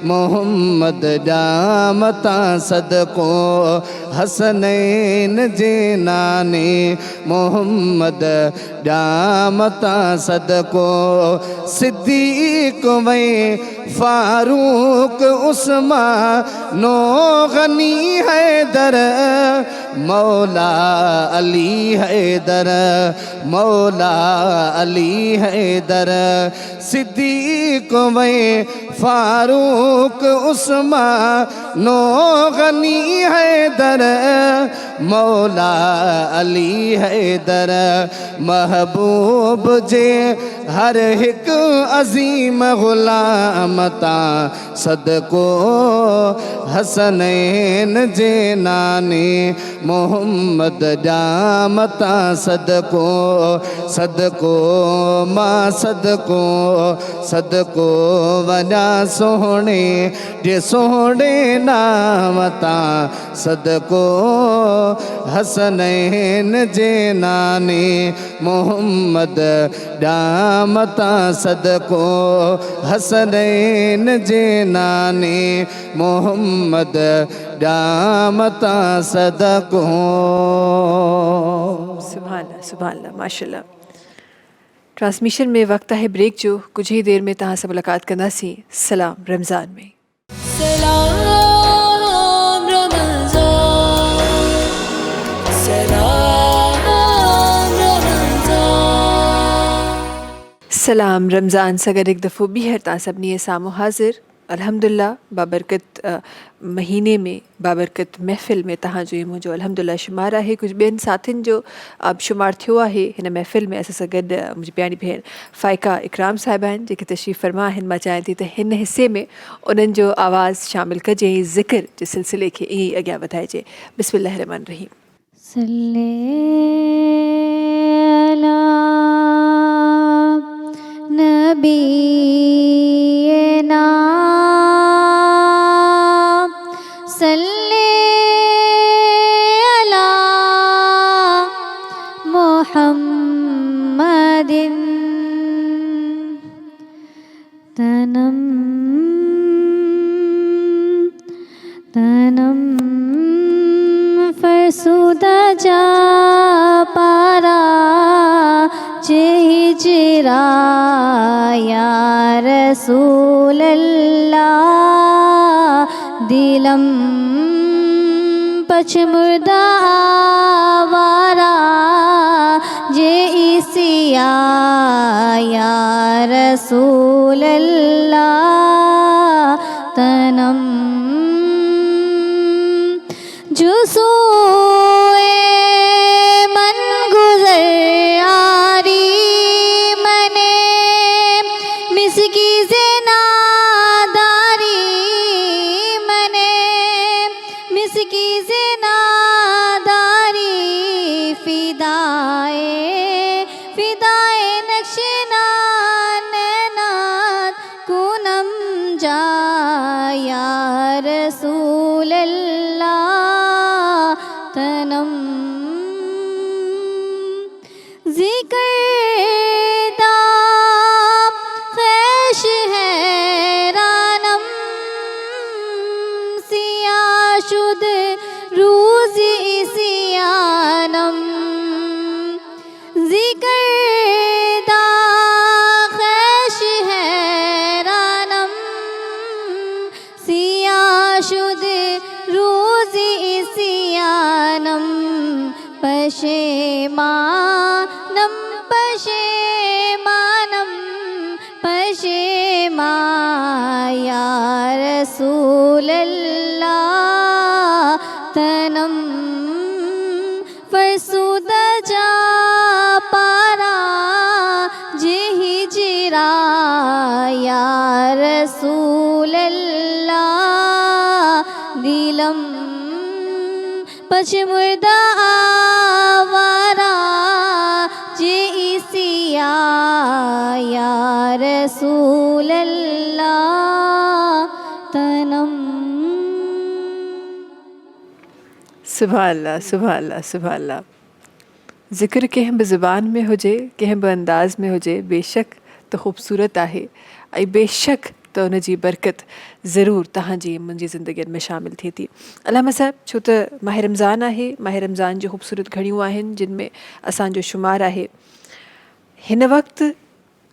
Speaker 7: मोहम्मद जामता सदको हसनैन जे नाने मोहम्मद जामता सदको सिद्दीक वे फारूक उस्मानो गनी हैदर मौला अली हैदर मौला अली हैदर सिद्दीक वे फारूक उस्मानो गनी हैदर मौला अली हैदर महबूब जे हर हिक अजीम गुलामता सदको हसनैन जे नाने मोहम्मद जामता सदको सदको मां सदको सदको वजा सोहणे जे सोहणे नामता सदको हसनैन जे नाने मोहम्मद जामता सदको हसनैन जे नाने मोहम्मद जामता सदको।
Speaker 2: सुभान अल्लाह माशाल्लाह। ट्रांसमिशन में वक्त है ब्रेक जो कुछ ही देर में तहां से मुलाकात करना सी सलाम रमज़ान में।
Speaker 4: सलाम रमज़ान, सलाम रमज़ान।
Speaker 2: सलाम रमज़ान सगर एक दफ़ो बीहर ता सभनी सामो हाज़िर अल्हम्दुलिल्लाह बाबरकत महीने में बाबरकत महफ़िल में तहां जो मुझो अल्हम्दुलिल्लाह शुमार है कुछ बेन साथिन जो अब शुमार थियो है हिन महफ़िल में असां सां गॾु मुंहिंजी प्यारी भेण फ़ाइका इकराम साहिबा आहिनि जेके तशरीफ़ फरमा आहिनि। मां चाहियां थी त हिन हिस्से में उन्हनि जो आवाज़ शामिल कजे ऐं ज़िक्र जे सिलसिले खे ईअं ई अॻियां वधाइजे। बिस्मिल्लाह रहमान रहीम।
Speaker 1: सल्ले अला नबीना सल्ले अला मुहम्मदिन तनम तनम फरसुदा जा पारा हिजरा या रसूल अल्लाह दिलम पचमुर्दा आवारा जे इसिया या रसूल अल्लाह तनम जुसू ज़िक्र दा ख्वाहिश है रसूलल्लाह तनम फरसुदा जा पारा जे हिजरा या रसूलल्लाह दिलम पचमुर्दा आवारा जे इसिया या रसूलल्लाह तनम।
Speaker 2: सुभान अल्लाह, सुभान अल्लाह, सुभान अल्लाह। ज़िक्र कंहिं बि ज़ुबान में हुजे, कंहिं बि अंदाज़ में हुजे, बेशक त ख़ूबसूरत आहे ऐं बेशक त उन जी बरकत ज़रूरु तव्हांजी मुंहिंजी ज़िंदगीअ में शामिलु थिए थी। अलामा साहिब, छो त माह रमज़ान आहे, माह रमज़ान जूं ख़ूबसूरत घड़ियूं आहिनि जिन में असांजो शुमारु आहे। हिन वक़्तु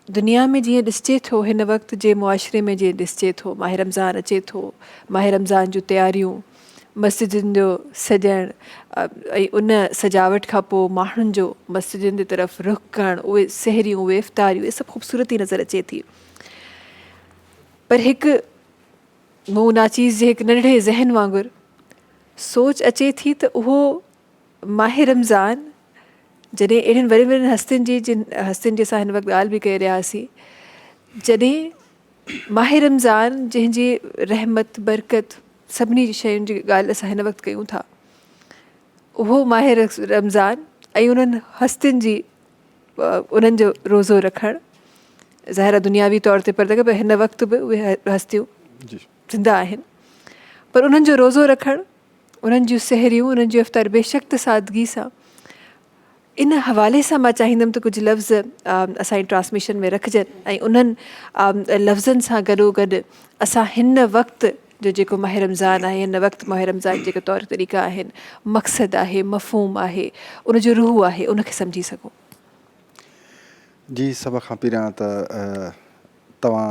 Speaker 2: दुनिया में जीअं ॾिसिजे थो, हिन वक़्तु जे मुआशिरे में जीअं ॾिसिजे थो, माह रमज़ान अचे थो, माह रमज़ान जूं तयारियूं, मस्जिदुनि जो सॼणु ऐं उन सजावट खां पोइ माण्हुनि जो मस्जिदुनि जी तरफ़ रुख़ करणु, उहे सहरियूं, उहे इफ़्तारियूं, इहे सभु ख़ूबसूरती नज़र अचे थी। पर हिकु मूं नाचीज़ जे हिकु नंढे ज़हन वांगुरु सोच अचे थी त उहो माह रमज़ान जॾहिं अहिड़ियुनि वॾियुनि वॾियुनि हस्तियुनि जी असां हिन वक़्तु ॻाल्हि बि करे रहियासीं, जॾहिं माह रमज़ान जंहिंजी रहमत बरकत सभिनी शयुनि जी ॻाल्हि असां हिन वक़्तु कयूं था, उहो माह रमज़ान ऐं उन्हनि हस्तियुनि जी उन्हनि जो रोज़ो रखणु ज़ाहिर दुनियावी तौर ते पर पर हिन वक़्तु बि उहे हस्तियूं ज़िंदा आहिनि, पर उन्हनि जो रोज़ो रखणु, उन्हनि जूं सहरियूं, उन्हनि जूं इफ़्तार बेशक त सादगी सां। इन हवाले सां मां चाहींदमि त कुझु लफ़्ज़ असांजी ट्रांसमिशन में रखिजनि ऐं उन्हनि लफ़्ज़नि सां गॾोगॾु असां हिन वक़्तु जो जेको माह रमज़ान आहे, हिन वक़्तु माह रमज़ान जेके तौर तरीक़ा आहिनि, मक़सदु आहे, मफ़हूम आहे, उनजो रूह आहे, उनखे सम्झी सघूं।
Speaker 5: जी, सभ खां पहिरियां त तव्हां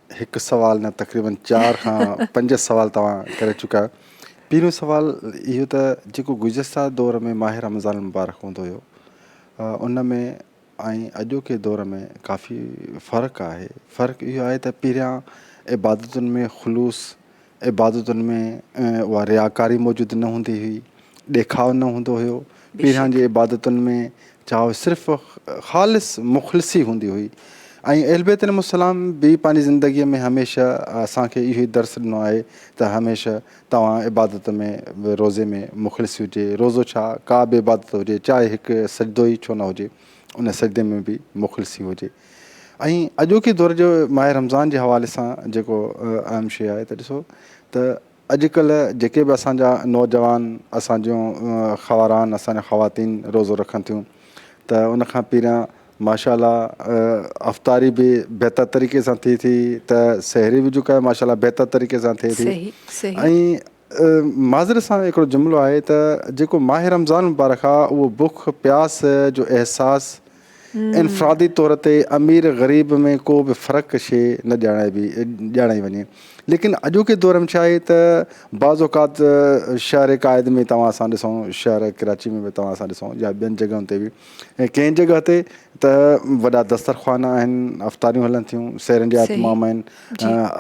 Speaker 5: हिकु सवाल न तक़रीबन 4 खां 5 सवाल तव्हां करे चुका आहियो। पहिरियों सवाल इहो त जेको गुज़िश्ता दौर में माह रमज़ान मुबारक हूंदो हुयो, उन में ऐं अॼोके दौर में काफ़ी फ़र्क़ु आहे। फ़र्क़ु इहो आहे त पहिरियां इबादतुनि में ख़ुलूस, इबादतुनि में उहा रियाकारी मौजूदु न हूंदी हुई, ॾेखाव न हूंदो हुयो। पहिरियां जे इबादतुनि में चाहो सिर्फ़ु ख़ालिस मुख़लिसी हूंदी हुई। ऐं अहल बैत अलैहिस्सलाम बि पंहिंजी ज़िंदगीअ में हमेशह असांखे इहो ई दर्स ॾिनो आहे त हमेशह तव्हां इबादत में, रोज़े में मुख़लिसी हुजे। रोज़ो छा, का बि इबादत हुजे, चाहे हिकु सजदो ई छो न हुजे, उन सजदे में बि मुख़लिसी हुजे। ऐं अॼोके दौर जो माह रमज़ान जे हवाले सां जेको अहम शइ आहे त ॾिसो त अॼुकल्ह जेके बि असांजा नौजवान, असांजूं ख़वारान, असांजा ख़वातीन रोज़ो रखनि थियूं त उनखां पहिरियां माशाअल्लाह अफ़्तारी बि बहितर तरीक़े सां थिए थी, त सहरी बि जेका आहे माशाअल्लाह बहितर तरीक़े सां थिए थी। ऐं माज़रत सां हिकिड़ो जुमिलो आहे त जेको माह रमज़ान मुबारक आहे, उहो बुख प्यास जो अहसासु इनफ़रादी तौर ते अमीर ग़रीब में को बि फ़र्क़ु शइ न ॼाणाई वञे। लेकिन अॼोके दौर में छा आहे त बाज़ औक़ात शहर क़ाइद में तव्हां असां ॾिसूं, शहर कराची में बि तव्हां असां ॾिसूं, या ॿियनि जॻहियुनि ते बि, ऐं कंहिं जॻह ते त वॾा दस्तरख़्वान आहिनि, अफ़्तारियूं हलनि थियूं, सहरनि जा तमामु आहिनि,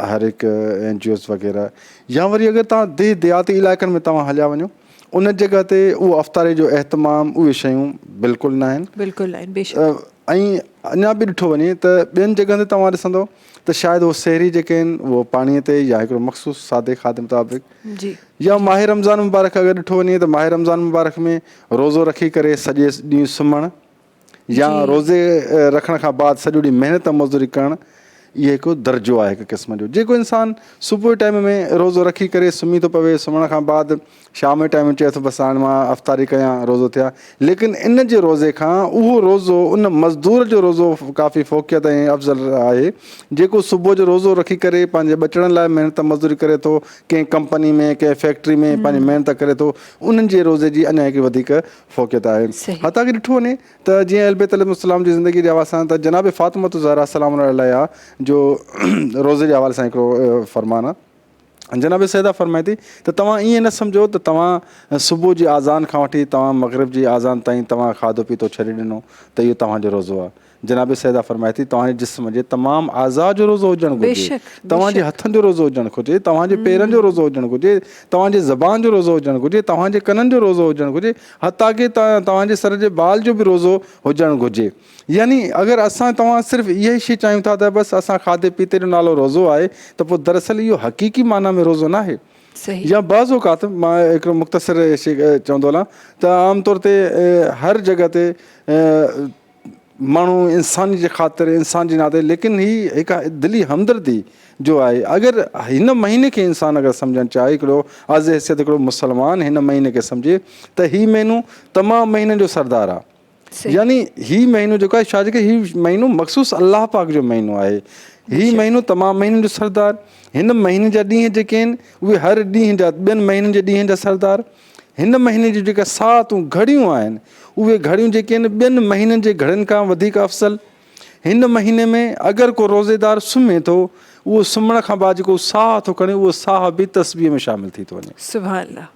Speaker 5: हर हिकु NGOs वग़ैरह। या वरी अगरि तव्हां देहाती इलाइक़नि में तव्हां हलिया वञो, उन जॻह ते उहो अफ़्तारी जो अहतमाम, उहे शयूं बिल्कुलु न आहिनि।
Speaker 2: बिल्कुलु आहिनि, बेशक।
Speaker 5: ऐं अञा बि ॾिठो वञे त ॿियनि जॻहियुनि ते तव्हां ॾिसंदो त शायदि उहो सहरी जेके आहिनि उहो पाणीअ ते या हिकिड़ो मख़सूस सादे खाधे मुताबिक़, या माह रमज़ान मुबारक अगरि ॾिठो वञे त माह रमज़ान मुबारक में रोज़ो रखी करे सॼे ॾींहुं सुम्हणु, या रोज़े रखण खां बाद सॼो ॾींहुं महिनत मज़दूरी करणु, इहो हिकु दर्जो आहे हिकु क़िस्म जो। जेको इंसानु सुबुह जे टाइम में रोज़ो रखी करे सुम्ही थो पवे, सुम्हण खां बाद शाम जे टाइम में चए थो बसि हाणे मां अफ़्तारी कयां, रोज़ो थिया, लेकिन इन जे रोज़े खां उहो रोज़ो, उन मज़दूर जो रोज़ो काफ़ी फ़ौक़ियत ऐं अफ़ज़ल आहे, जेको सुबुह जो रोज़ो रखी करे पंहिंजे बचड़नि लाइ महिनत मज़दूरी करे थो, कंहिं कंपनी में, कंहिं फैक्ट्री में पंहिंजी महिनत करे थो, उन्हनि जे रोज़े जी अञा हिकु वधीक फ़ौक़ियत आहे। हता की ॾिठो वञे त जीअं अहल बैत अलैहिस्सलाम जी ज़िंदगी जे हवाले सां त जनाब फ़ातिमा ज़हरा सलाम अलैहा जो रोज़े जे हवाले सां हिकिड़ो फ़रमान आहे। जनाब सैदा फ़रमाए थी त तव्हां ईअं न सम्झो त तव्हां सुबुह जी आज़ान खां वठी तव्हां मग़रिब जी आज़ान ताईं तव्हां खाधो पीतो छॾे ॾिनो त इहो तव्हांजो रोज़ो आहे। जनाब सैदा फरमाए थी तव्हांजे जिस्म जे तमामु आज़ा जो रोज़ो हुजणु घुरिजे,
Speaker 2: बेशक,
Speaker 5: तव्हांजे हथनि जो रोज़ो हुजणु घुरिजे, तव्हांजे पेरनि जो रोज़ो हुजणु घुरिजे, तव्हांजे ज़बान जो रोज़ो हुजणु घुरिजे, तव्हांजे कननि जो रोज़ो हुजणु घुरिजे, हता की तव्हांजे सर जे बाल जो बि रोज़ो हुजणु घुरिजे। यानी अगरि असां तव्हां सिर्फ़ु इहा ई शइ चाहियूं था त बसि असां खाधे पीते जो नालो रोज़ो आहे, त पोइ दरअसल इहो हक़ीक़ी माना में रोज़ो न आहे।
Speaker 2: सही
Speaker 5: या बाज़ औक़ात मां हिकिड़ो मुख़्तसिर शइ चवंदो हलां त आमतौर ते हर जॻह ते माण्हू इंसान जे ख़ातिर इंसान जे नाते, लेकिन ही हिकु दिली हमदर्दी जो आहे। अगरि हिन महीने खे इंसान अगरि सम्झणु चाहे, हिकिड़ो आज़ हैसियत हिकिड़ो मुस्लमान हिन महीने खे सम्झे त ही महीनो तमामु महीननि जो सरदार आहे। यानी ही महीनो जेको आहे छा जेके ही महीनो मख़सूस अल्लाह पाक जो महीनो आहे। ही महीनो तमामु महीननि जो सरदार। हिन महीने जा ॾींहं जेके आहिनि उहे हर ॾींहं जा ॿियनि महीननि जे ॾींहं जा सरदार। हिन महीने जी जेका सातूं घड़ियूं आहिनि उहे घड़ियूं जेके आहिनि ॿियनि महीननि जे घड़ियुनि खां वधीक अफ़सल। हिन महीने में अगरि को रोज़ेदार सुम्हे थो, उहो सुम्हण खां बाद जेको साह थो खणे उहो साह बि तस्बीह में शामिल थी थो वञे।
Speaker 2: सुभान अल्लाह,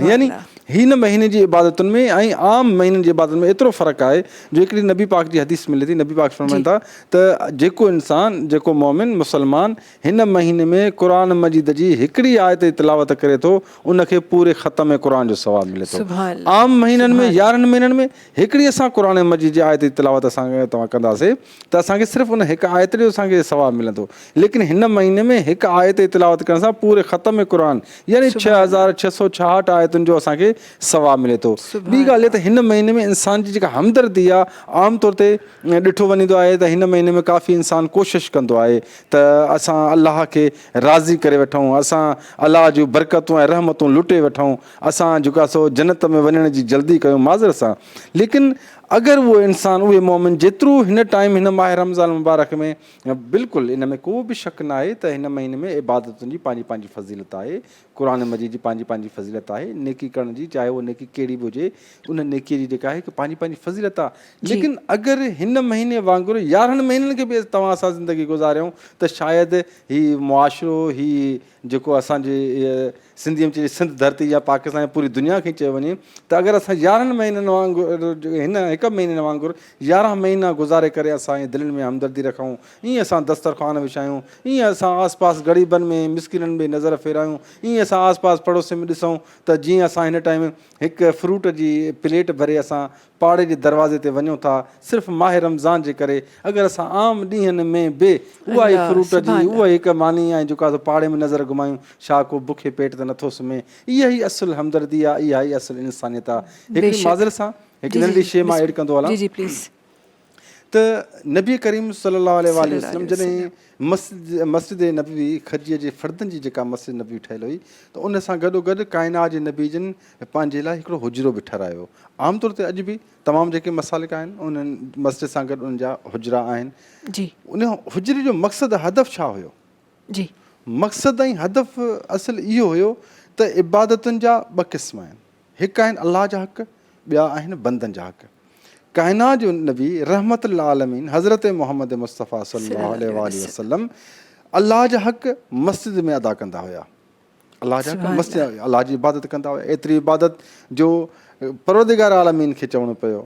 Speaker 5: यानी हिन महीने जी इबादतुनि में ऐं आम महीननि जी इबादत में एतिरो फ़र्क़ु आहे जो हिकिड़ी नबी पाक जी हदीस मिले थी। नबी पाक फरमाइनि था त जेको इंसान, जेको मोमिन मुसलमान हिन महीने में क़ुरान मजीद जी हिकिड़ी आयत जी तिलावत करे थो, उनखे पूरे ख़तम में क़ुरान जो सवाबु मिले थो। आम महीननि में 11 महीननि में हिकिड़ी असां क़ुरान मजीद जी आयत जी तिलावत असांखे तव्हां कंदासीं त असांखे सिर्फ़ु उन हिकु आयत जो असांखे सवाबु मिलंदो। लेकिन हिन महीने में हिकु आयत जी तिलावत करण सां पूरे ख़तम में क़ुरान यानी 6666 आयतुनि जो असांखे सवाबु मिले थो। ॿी ॻाल्हि आहे त हिन महीने में इंसान जी जेका हमदर्दी आहे, आमतौर ते ॾिठो वञींदो आहे त हिन महीने में काफ़ी इंसान कोशिशि कंदो आहे त असां अलाह खे राज़ी करे वठूं, असां अलाह जूं बरकतूं ऐं रहमतूं लुटे वठूं, असां जेका सो जन्नत में वञण जी जल्दी कयूं माज़र सां। लेकिन अगरि उहो इंसान, उहे मोमिन जेतिरो हिन टाइम, हिन माह रमज़ान मुबारक में, बिल्कुलु इन में को बि शक न आहे त हिन महीने में इबादतुनि जी पंहिंजी पंहिंजी फज़ीलत आहे, क़ुरान मजीद जी पंहिंजी पंहिंजी फज़ीलत आहे, नेकी करण जी, चाहे उहा नेकी कहिड़ी बि हुजे, उन नेकीअ जी जेका आहे हिकु पंहिंजी पंहिंजी फज़ीलत आहे। लेकिन अगरि हिन महीने वांगुरु 11 महीननि खे बि तव्हां असां ज़िंदगी गुज़ारियूं त शायदि हीउ मुआशिरो, हीउ जेको असांजे सिंधीअ में चइजे सिंध धरती या पाकिस्तान या पूरी दुनिया खे चयो वञे त अगरि असां 11 महीननि वांगुरु हिन हिकु महीने वांगुरु 11 महीना गुज़ारे करे असां दिलि में हमदर्दी रखूं, ईअं असां दस्तरख़्वान विछायूं, ईअं असां आसपास ग़रीबनि में मिस्किननि में नज़र फेरायूं, ईअं असां आसपास पड़ोसी में ॾिसूं त जीअं असां हिन टाइम हिकु फ्रूट जी प्लेट भरे असां पाड़े जे दरवाज़े ते वञूं था सिर्फ़ु माह रमज़ान जे करे। अगरि असां आम ॾींहंनि में बि उहा ई फ्रूट जी उहा हिकु मानी ऐं जेका पाड़े में नज़र घुमायूं, छा को बुखे पेट त नथो सुम्हे। इहा ई असुलु हमदर्दी आहे, इहा ई असुलु इंसानियत आहे। हिकिड़ी माज़र सां हिकु नंढी शइ मां एड कंदो हलां त नबी करीम सल्लल्लाहु अलैहि वसल्लम जॾहिं मस्जिद नबवी खजीअ जे फ़र्दनि जी जेका मस्जिद नबवी ठहियल हुई त उन सां गॾोगॾु काइनात जे नबी जन पंहिंजे लाइ हिकिड़ो हुजरो बि ठारायो। आमतौर ते अॼु बि तमामु जेके मसालिक आहिनि उन्हनि मस्जिद सां गॾु उन जा हुजरा आहिनि। जी उन हुजरे जो मक़सदु हदफ़ छा हुयो? जी मक़सदु ऐं हदफ़ असुलु इहो हुयो त इबादतुनि जा 2 क़िस्म आहिनि, हिकु आहिनि अलाह जा हक़, ॿिया आहिनि बंदनि जा हक़। काइनात जो नबी रहमत लिल आलमीन हज़रत मोहम्मद मुस्तफ़ा सल्लल्लाहु अलैहि वसल्लम अलाह जा हक़ मस्जिद में अदा कंदा हुया। अलाह जा हक़ मस्जिद, अलाह जी इबादत कंदा हुया। एतिरी इबादत जो परवरदिगार आलमीन खे चवणो पियो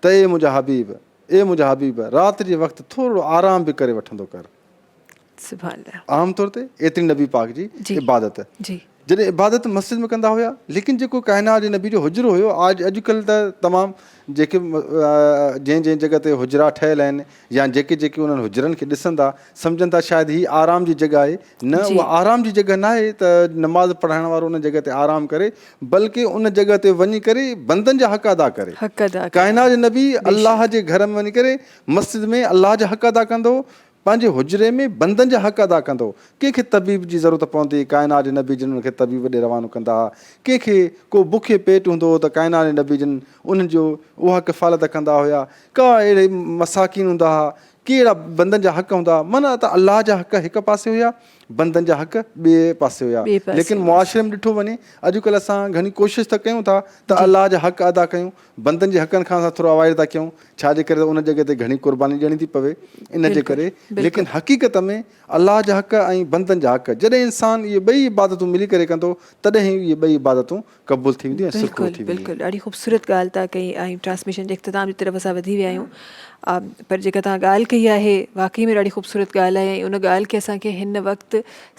Speaker 5: त ए मुंहिंजा हबीब, ए मुंहिंजा हबीब, राति जे वक़्तु थोरो आराम बि करे वठंदो कर। आमतौर ते एतिरी नबी पाक जी इबादत जॾहिं इबादत मस्जिद में कंदा हुया। लेकिन जेको काइनात जे नबी जो हुजरो हुयो, अॼुकल्ह त तमामु जेके जंहिं जंहिं जॻह ते हुजरा ठहियल आहिनि या जेके जेके उन्हनि हुजरनि खे ॾिसनि था सम्झनि था शायदि हीअ आराम जी जॻह आहे। न, उहा आराम जी जॻह न आहे त नमाज़ पढ़ाइण वारो उन जॻह ते आराम करे, बल्कि उन जॻह ते वञी करे बंदनि जा हक़ अदा करे। काइनात जो नबी अलाह जे घर में वञी करे मस्जिद में अलाह जा हक़ अदा कंदो, पंहिंजे हुजरे में बंदनि जा हक़ अदा कंदो। कंहिंखे तबीब जी ज़रूरत पवंदी, काइनात जे नबी जन उनखे तबीब ॾे रवानो कंदा। कंहिंखे को बुखे पेट हूंदो त काइनात जे नबी जन उन्हनि जो उहा किफ़ालत कंदा हुया। का अहिड़े मसाकिन हूंदा हुआ, कहिड़ा बंदनि जा हक़ हूंदा। माना त अलाह जा हक़ हिकु पासे हुया, बंदनि जा हक़ ॿिए पासे हुया। लेकिन मुआशिरे में ॾिठो वञे अॼुकल्ह असां घणी कोशिशि त कयूं था त अलाह जा हक़ अदा कयूं, बंदनि जे हक़नि खां असां थोरो अवॉइड था कयूं, छाजे करे त उन जॻह ते घणी क़ुर्बानी ॾियणी थी पवे इन जे करे। लेकिन हक़ीक़त में अलाह जा हक़ ऐं बंदनि जा हक़ जॾहिं इंसान इहे ॿई इबादतूं मिली करे कंदो तॾहिं इहे ॿई इबादतूं क़बूल थी वेंदियूं ऐं सुठो थी वेंदियूं।
Speaker 2: बिल्कुलु ॾाढी ख़ूबसूरत ॻाल्हि था कई ऐं ट्रांसमिशन जे इख़्तिताम जी तरफ़ असां वधी विया आहियूं। पर जेका तव्हां ॻाल्हि कई आहे वाक़ई में ॾाढी ख़ूबसूरत ॻाल्हि आहे ऐं उन ॻाल्हि खे असांखे हिन वक़्तु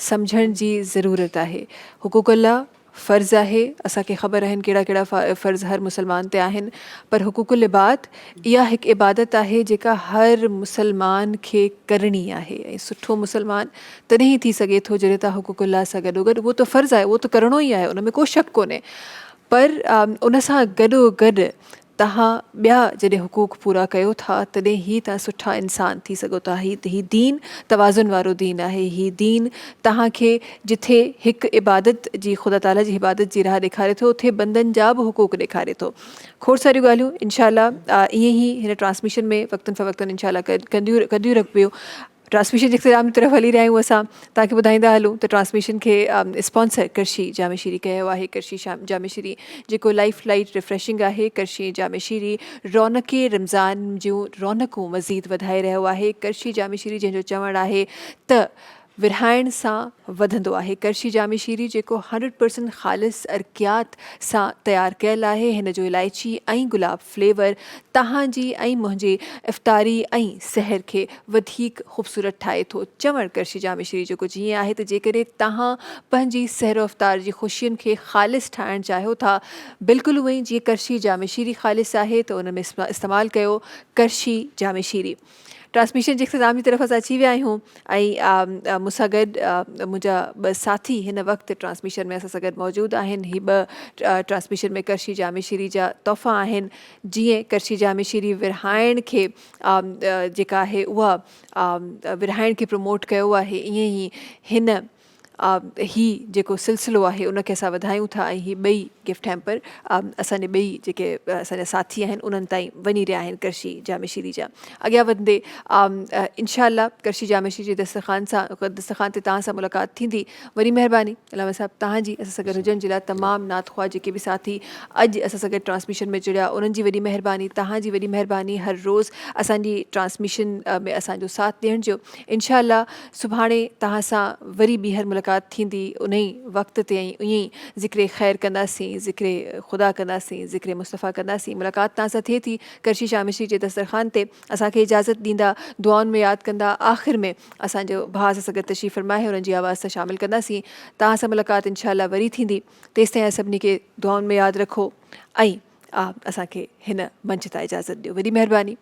Speaker 2: सम्झण जी ज़रूरत आहे। हुक़ूक़ुल्लाह फ़र्ज़ आहे, असांखे ख़बर आहिनि कहिड़ा कहिड़ा फ़र्ज़ हर मुसलमान ते आहिनि, पर हुक़ूक़ुल इबाद इहा हिकु इबादत आहे जेका हर मुसलमान खे करणी आहे ऐं सुठो मुसलमान तॾहिं ई थी सघे थो जॾहिं तव्हां हुक़ूक़ुल्लाह सां गॾोगॾु, उहो त फ़र्ज़ु आहे, उहो त करिणो ई आहे, उन में को शक कोन्हे, पर उन सां गॾोगॾु तव्हां ॿिया जॾहिं हुक़ूक़ पूरा कयो था तॾहिं ई तव्हां सुठा इंसान थी सघो था। ही दीन तवाज़ुन वारो दीन आहे। ही दीन तव्हांखे जिथे हिकु इबादत जी ख़ुदा ताला जी इबादत जी राह ॾेखारे थो उथे बंदनि जा बि हुक़ूक़ ॾेखारे थो। खोड़ सारियूं ॻाल्हियूं इंशाअल्लाह ईअं ई हिन ट्रांसमिशन में वक़्तन फ़वक़्तन इंशाअल्लाह कंदियूं रखबियूं। ट्रांसमिशन जे इख़्तिताम जी तरफ़ हली रहिया आहियूं असां, तव्हांखे ॿुधाईंदा हलूं त ट्रांसमिशन खे स्पॉन्सर करशी जामे शीरी कयो आहे। करशी जामे शीरी जेको लाइफ लाइट रिफ्रेशिंग आहे, करशी जामे शीरी रौनक़े रमज़ान जूं रौनक़ूं मज़ीद वधाए रहियो आहे। करशी जामे शीरी जंहिंजो चवणु आहे त विरहाइण सां वधंदो आहे। करशी जामे शीरी जेको 100% ख़ालिस अर्कियात सां तयारु कयल आहे, हिन जो इलाइची ऐं गुलाब फ्लेवर तव्हांजी ऐं मुंहिंजे इफ़्तारी ऐं सहर खे वधीक ख़ूबसूरत ठाहे थो। चवणु करशी जामे शीरी जेको जीअं आहे त जेकॾहिं तव्हां पंहिंजी सहर इफ़्तार जी ख़ुशियुनि खे ख़ालिस ठाहिणु चाहियो था, बिल्कुलु उअं ई जीअं करशी जामे शीरी ख़ालिस आहे त उन में इस्तेमालु कयो करशी जामे शीरी। ट्रांसमिशन जे इख़्तिताम जी तरफ़ असां अची विया आहियूं ऐं मूंसां गॾु मुंहिंजा ॿ साथी हिन वक़्तु ट्रांसमिशन में असां सां गॾु मौजूदु आहिनि। ही ॿ ट्रांसमिशन में करशी जामे शीरी जा तोहफ़ा आहिनि। जीअं करशी जामे शीरी विरहाइण खे जेका आहे उहा विरहाइण खे प्रमोट कयो आहे, ईअं ई हिन ही जेको सिलसिलो आहे उनखे असां वधायूं था ऐं ही ॿई गिफ्ट हैम्पर असांजे ॿई जेके असांजा साथी आहिनि उन्हनि ताईं वञी रहिया आहिनि करशी जामे शीरी जा। अॻियां वधंदे इंशाअल्लाह करशी जामे शीरी जे दस्तरख़ान ते तव्हां सां मुलाक़ात थींदी। वरी महिरबानी अलामा साहिबु तव्हांजी असां सां गॾु हुजण जे लाइ। तमामु नातख़्वाह जेके बि साथी अॼु असां सां गॾु ट्रांसमिशन में जुड़िया उन्हनि जी वॾी महिरबानी, तव्हांजी वॾी महिरबानी। हर रोज़ु असांजी ट्रांसमिशन में असांजो साथ ॾियण जो। इंशाअल्लाह सुभाणे तव्हां सां वरी ॿीहर मुलाक़ात थींदी उन ई वक़्त ते ऐं ईअं ई ज़िक्र ख़ैर कंदासीं, ज़िक्र ख़ुदा कंदासीं, ज़िक्र मुस्तफ़ा कंदासीं। मुलाक़ात तव्हां सां थिए थी करशी जामे शीरी जे दस्तरख़ान ते। असांखे इजाज़त ॾींदा, दुआउनि में यादि कंदा। आख़िर में असांजो भाउ असां सां गॾु तशरीफ़ फ़रमाए हुननि जी आवाज़ सां शामिलु कंदासीं। तव्हां सां मुलाक़ात इंशाअल्लाह वरी थींदी। तेसिताईं सभिनी खे दुआउनि में यादि रखो ऐं असांखे हिन मंच तां इजाज़त ॾियो। वॾी महिरबानी।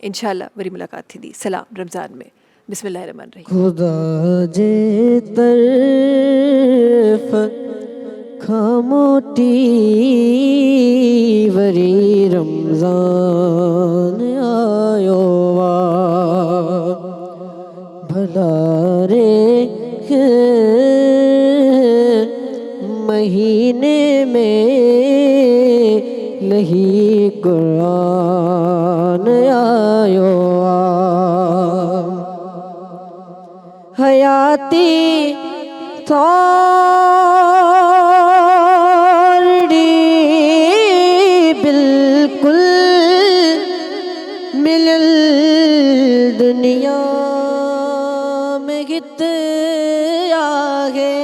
Speaker 2: इंशाअल्लाह वरी मुलाक़ात थींदी। सलाम रमज़ान में। बिस्मिल्लाहिर्रहमानिर्रहीम।
Speaker 8: खुदा जे तरफ खामोटी वरी रमज़ान आयो वा भला रे महीने में लही कुरान आयो वा हयाती थोड़ी बिल्कुल मिलल दुनिया में गित आगे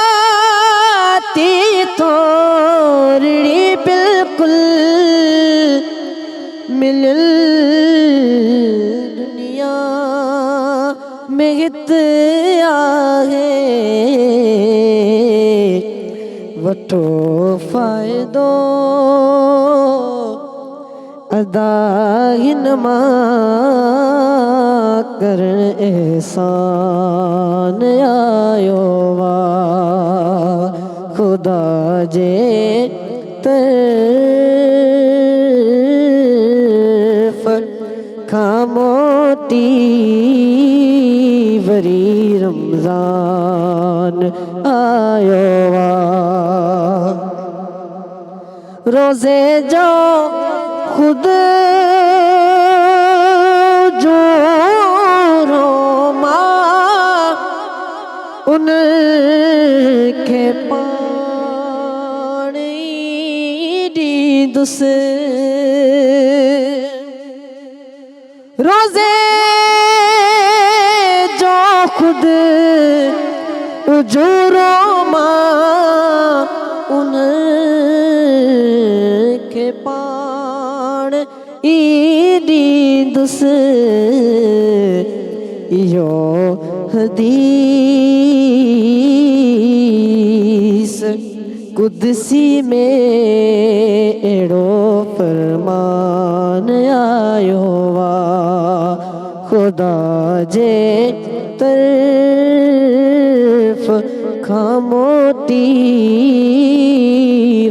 Speaker 8: हयाती थोड़ी बिल्कुल मिलल दुनिया में हित आहे वठो फ़ाइदो अदा हिन मां करण एहसान आयो वा खुदा जे खामोटी वरी रमज़ान आयो वा रोज़े जो खुद जो रोमा उनखे पाणी ॾींदुसि रोज़े जो खुद उजूरो मां उन ईदींदुस यो हदीस कुदसी में एड़ो फरमान आयो वा खुदा जे तरफ खामोटी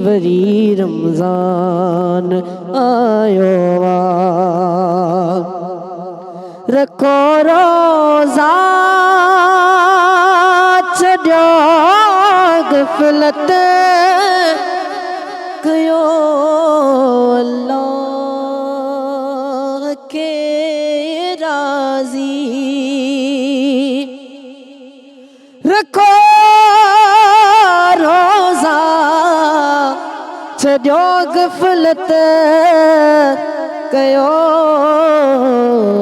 Speaker 8: वरी रमज़ान आयो वा रखो रोज़ा छॾियो गफ़लत कयो अल्लाह के राज़ी रखो रोज़ा छॾियो गफ़लत कयो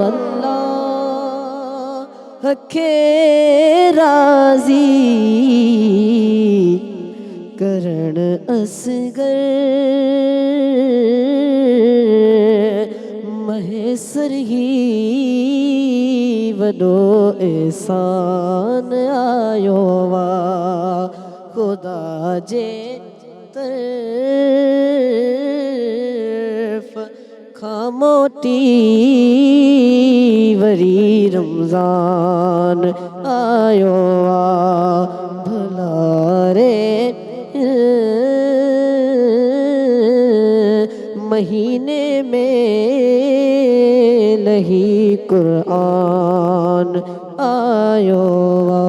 Speaker 8: अल्लाह के राज़ी करण असगर महेसर ही वॾो एहसान आयो वा खुदा जे तरफ खामोटी वरी रमज़ान आयो वा भला रे महीने में लही क़ुरान आयो वा।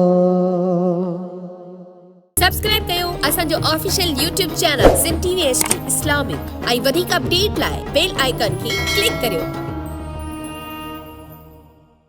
Speaker 9: सब्सक्राइब कयो असांजो official YouTube channel SIM TV HD Islamic ऐं वधीक अपडेट लाइ बेल आइकन खे क्लिक करियो।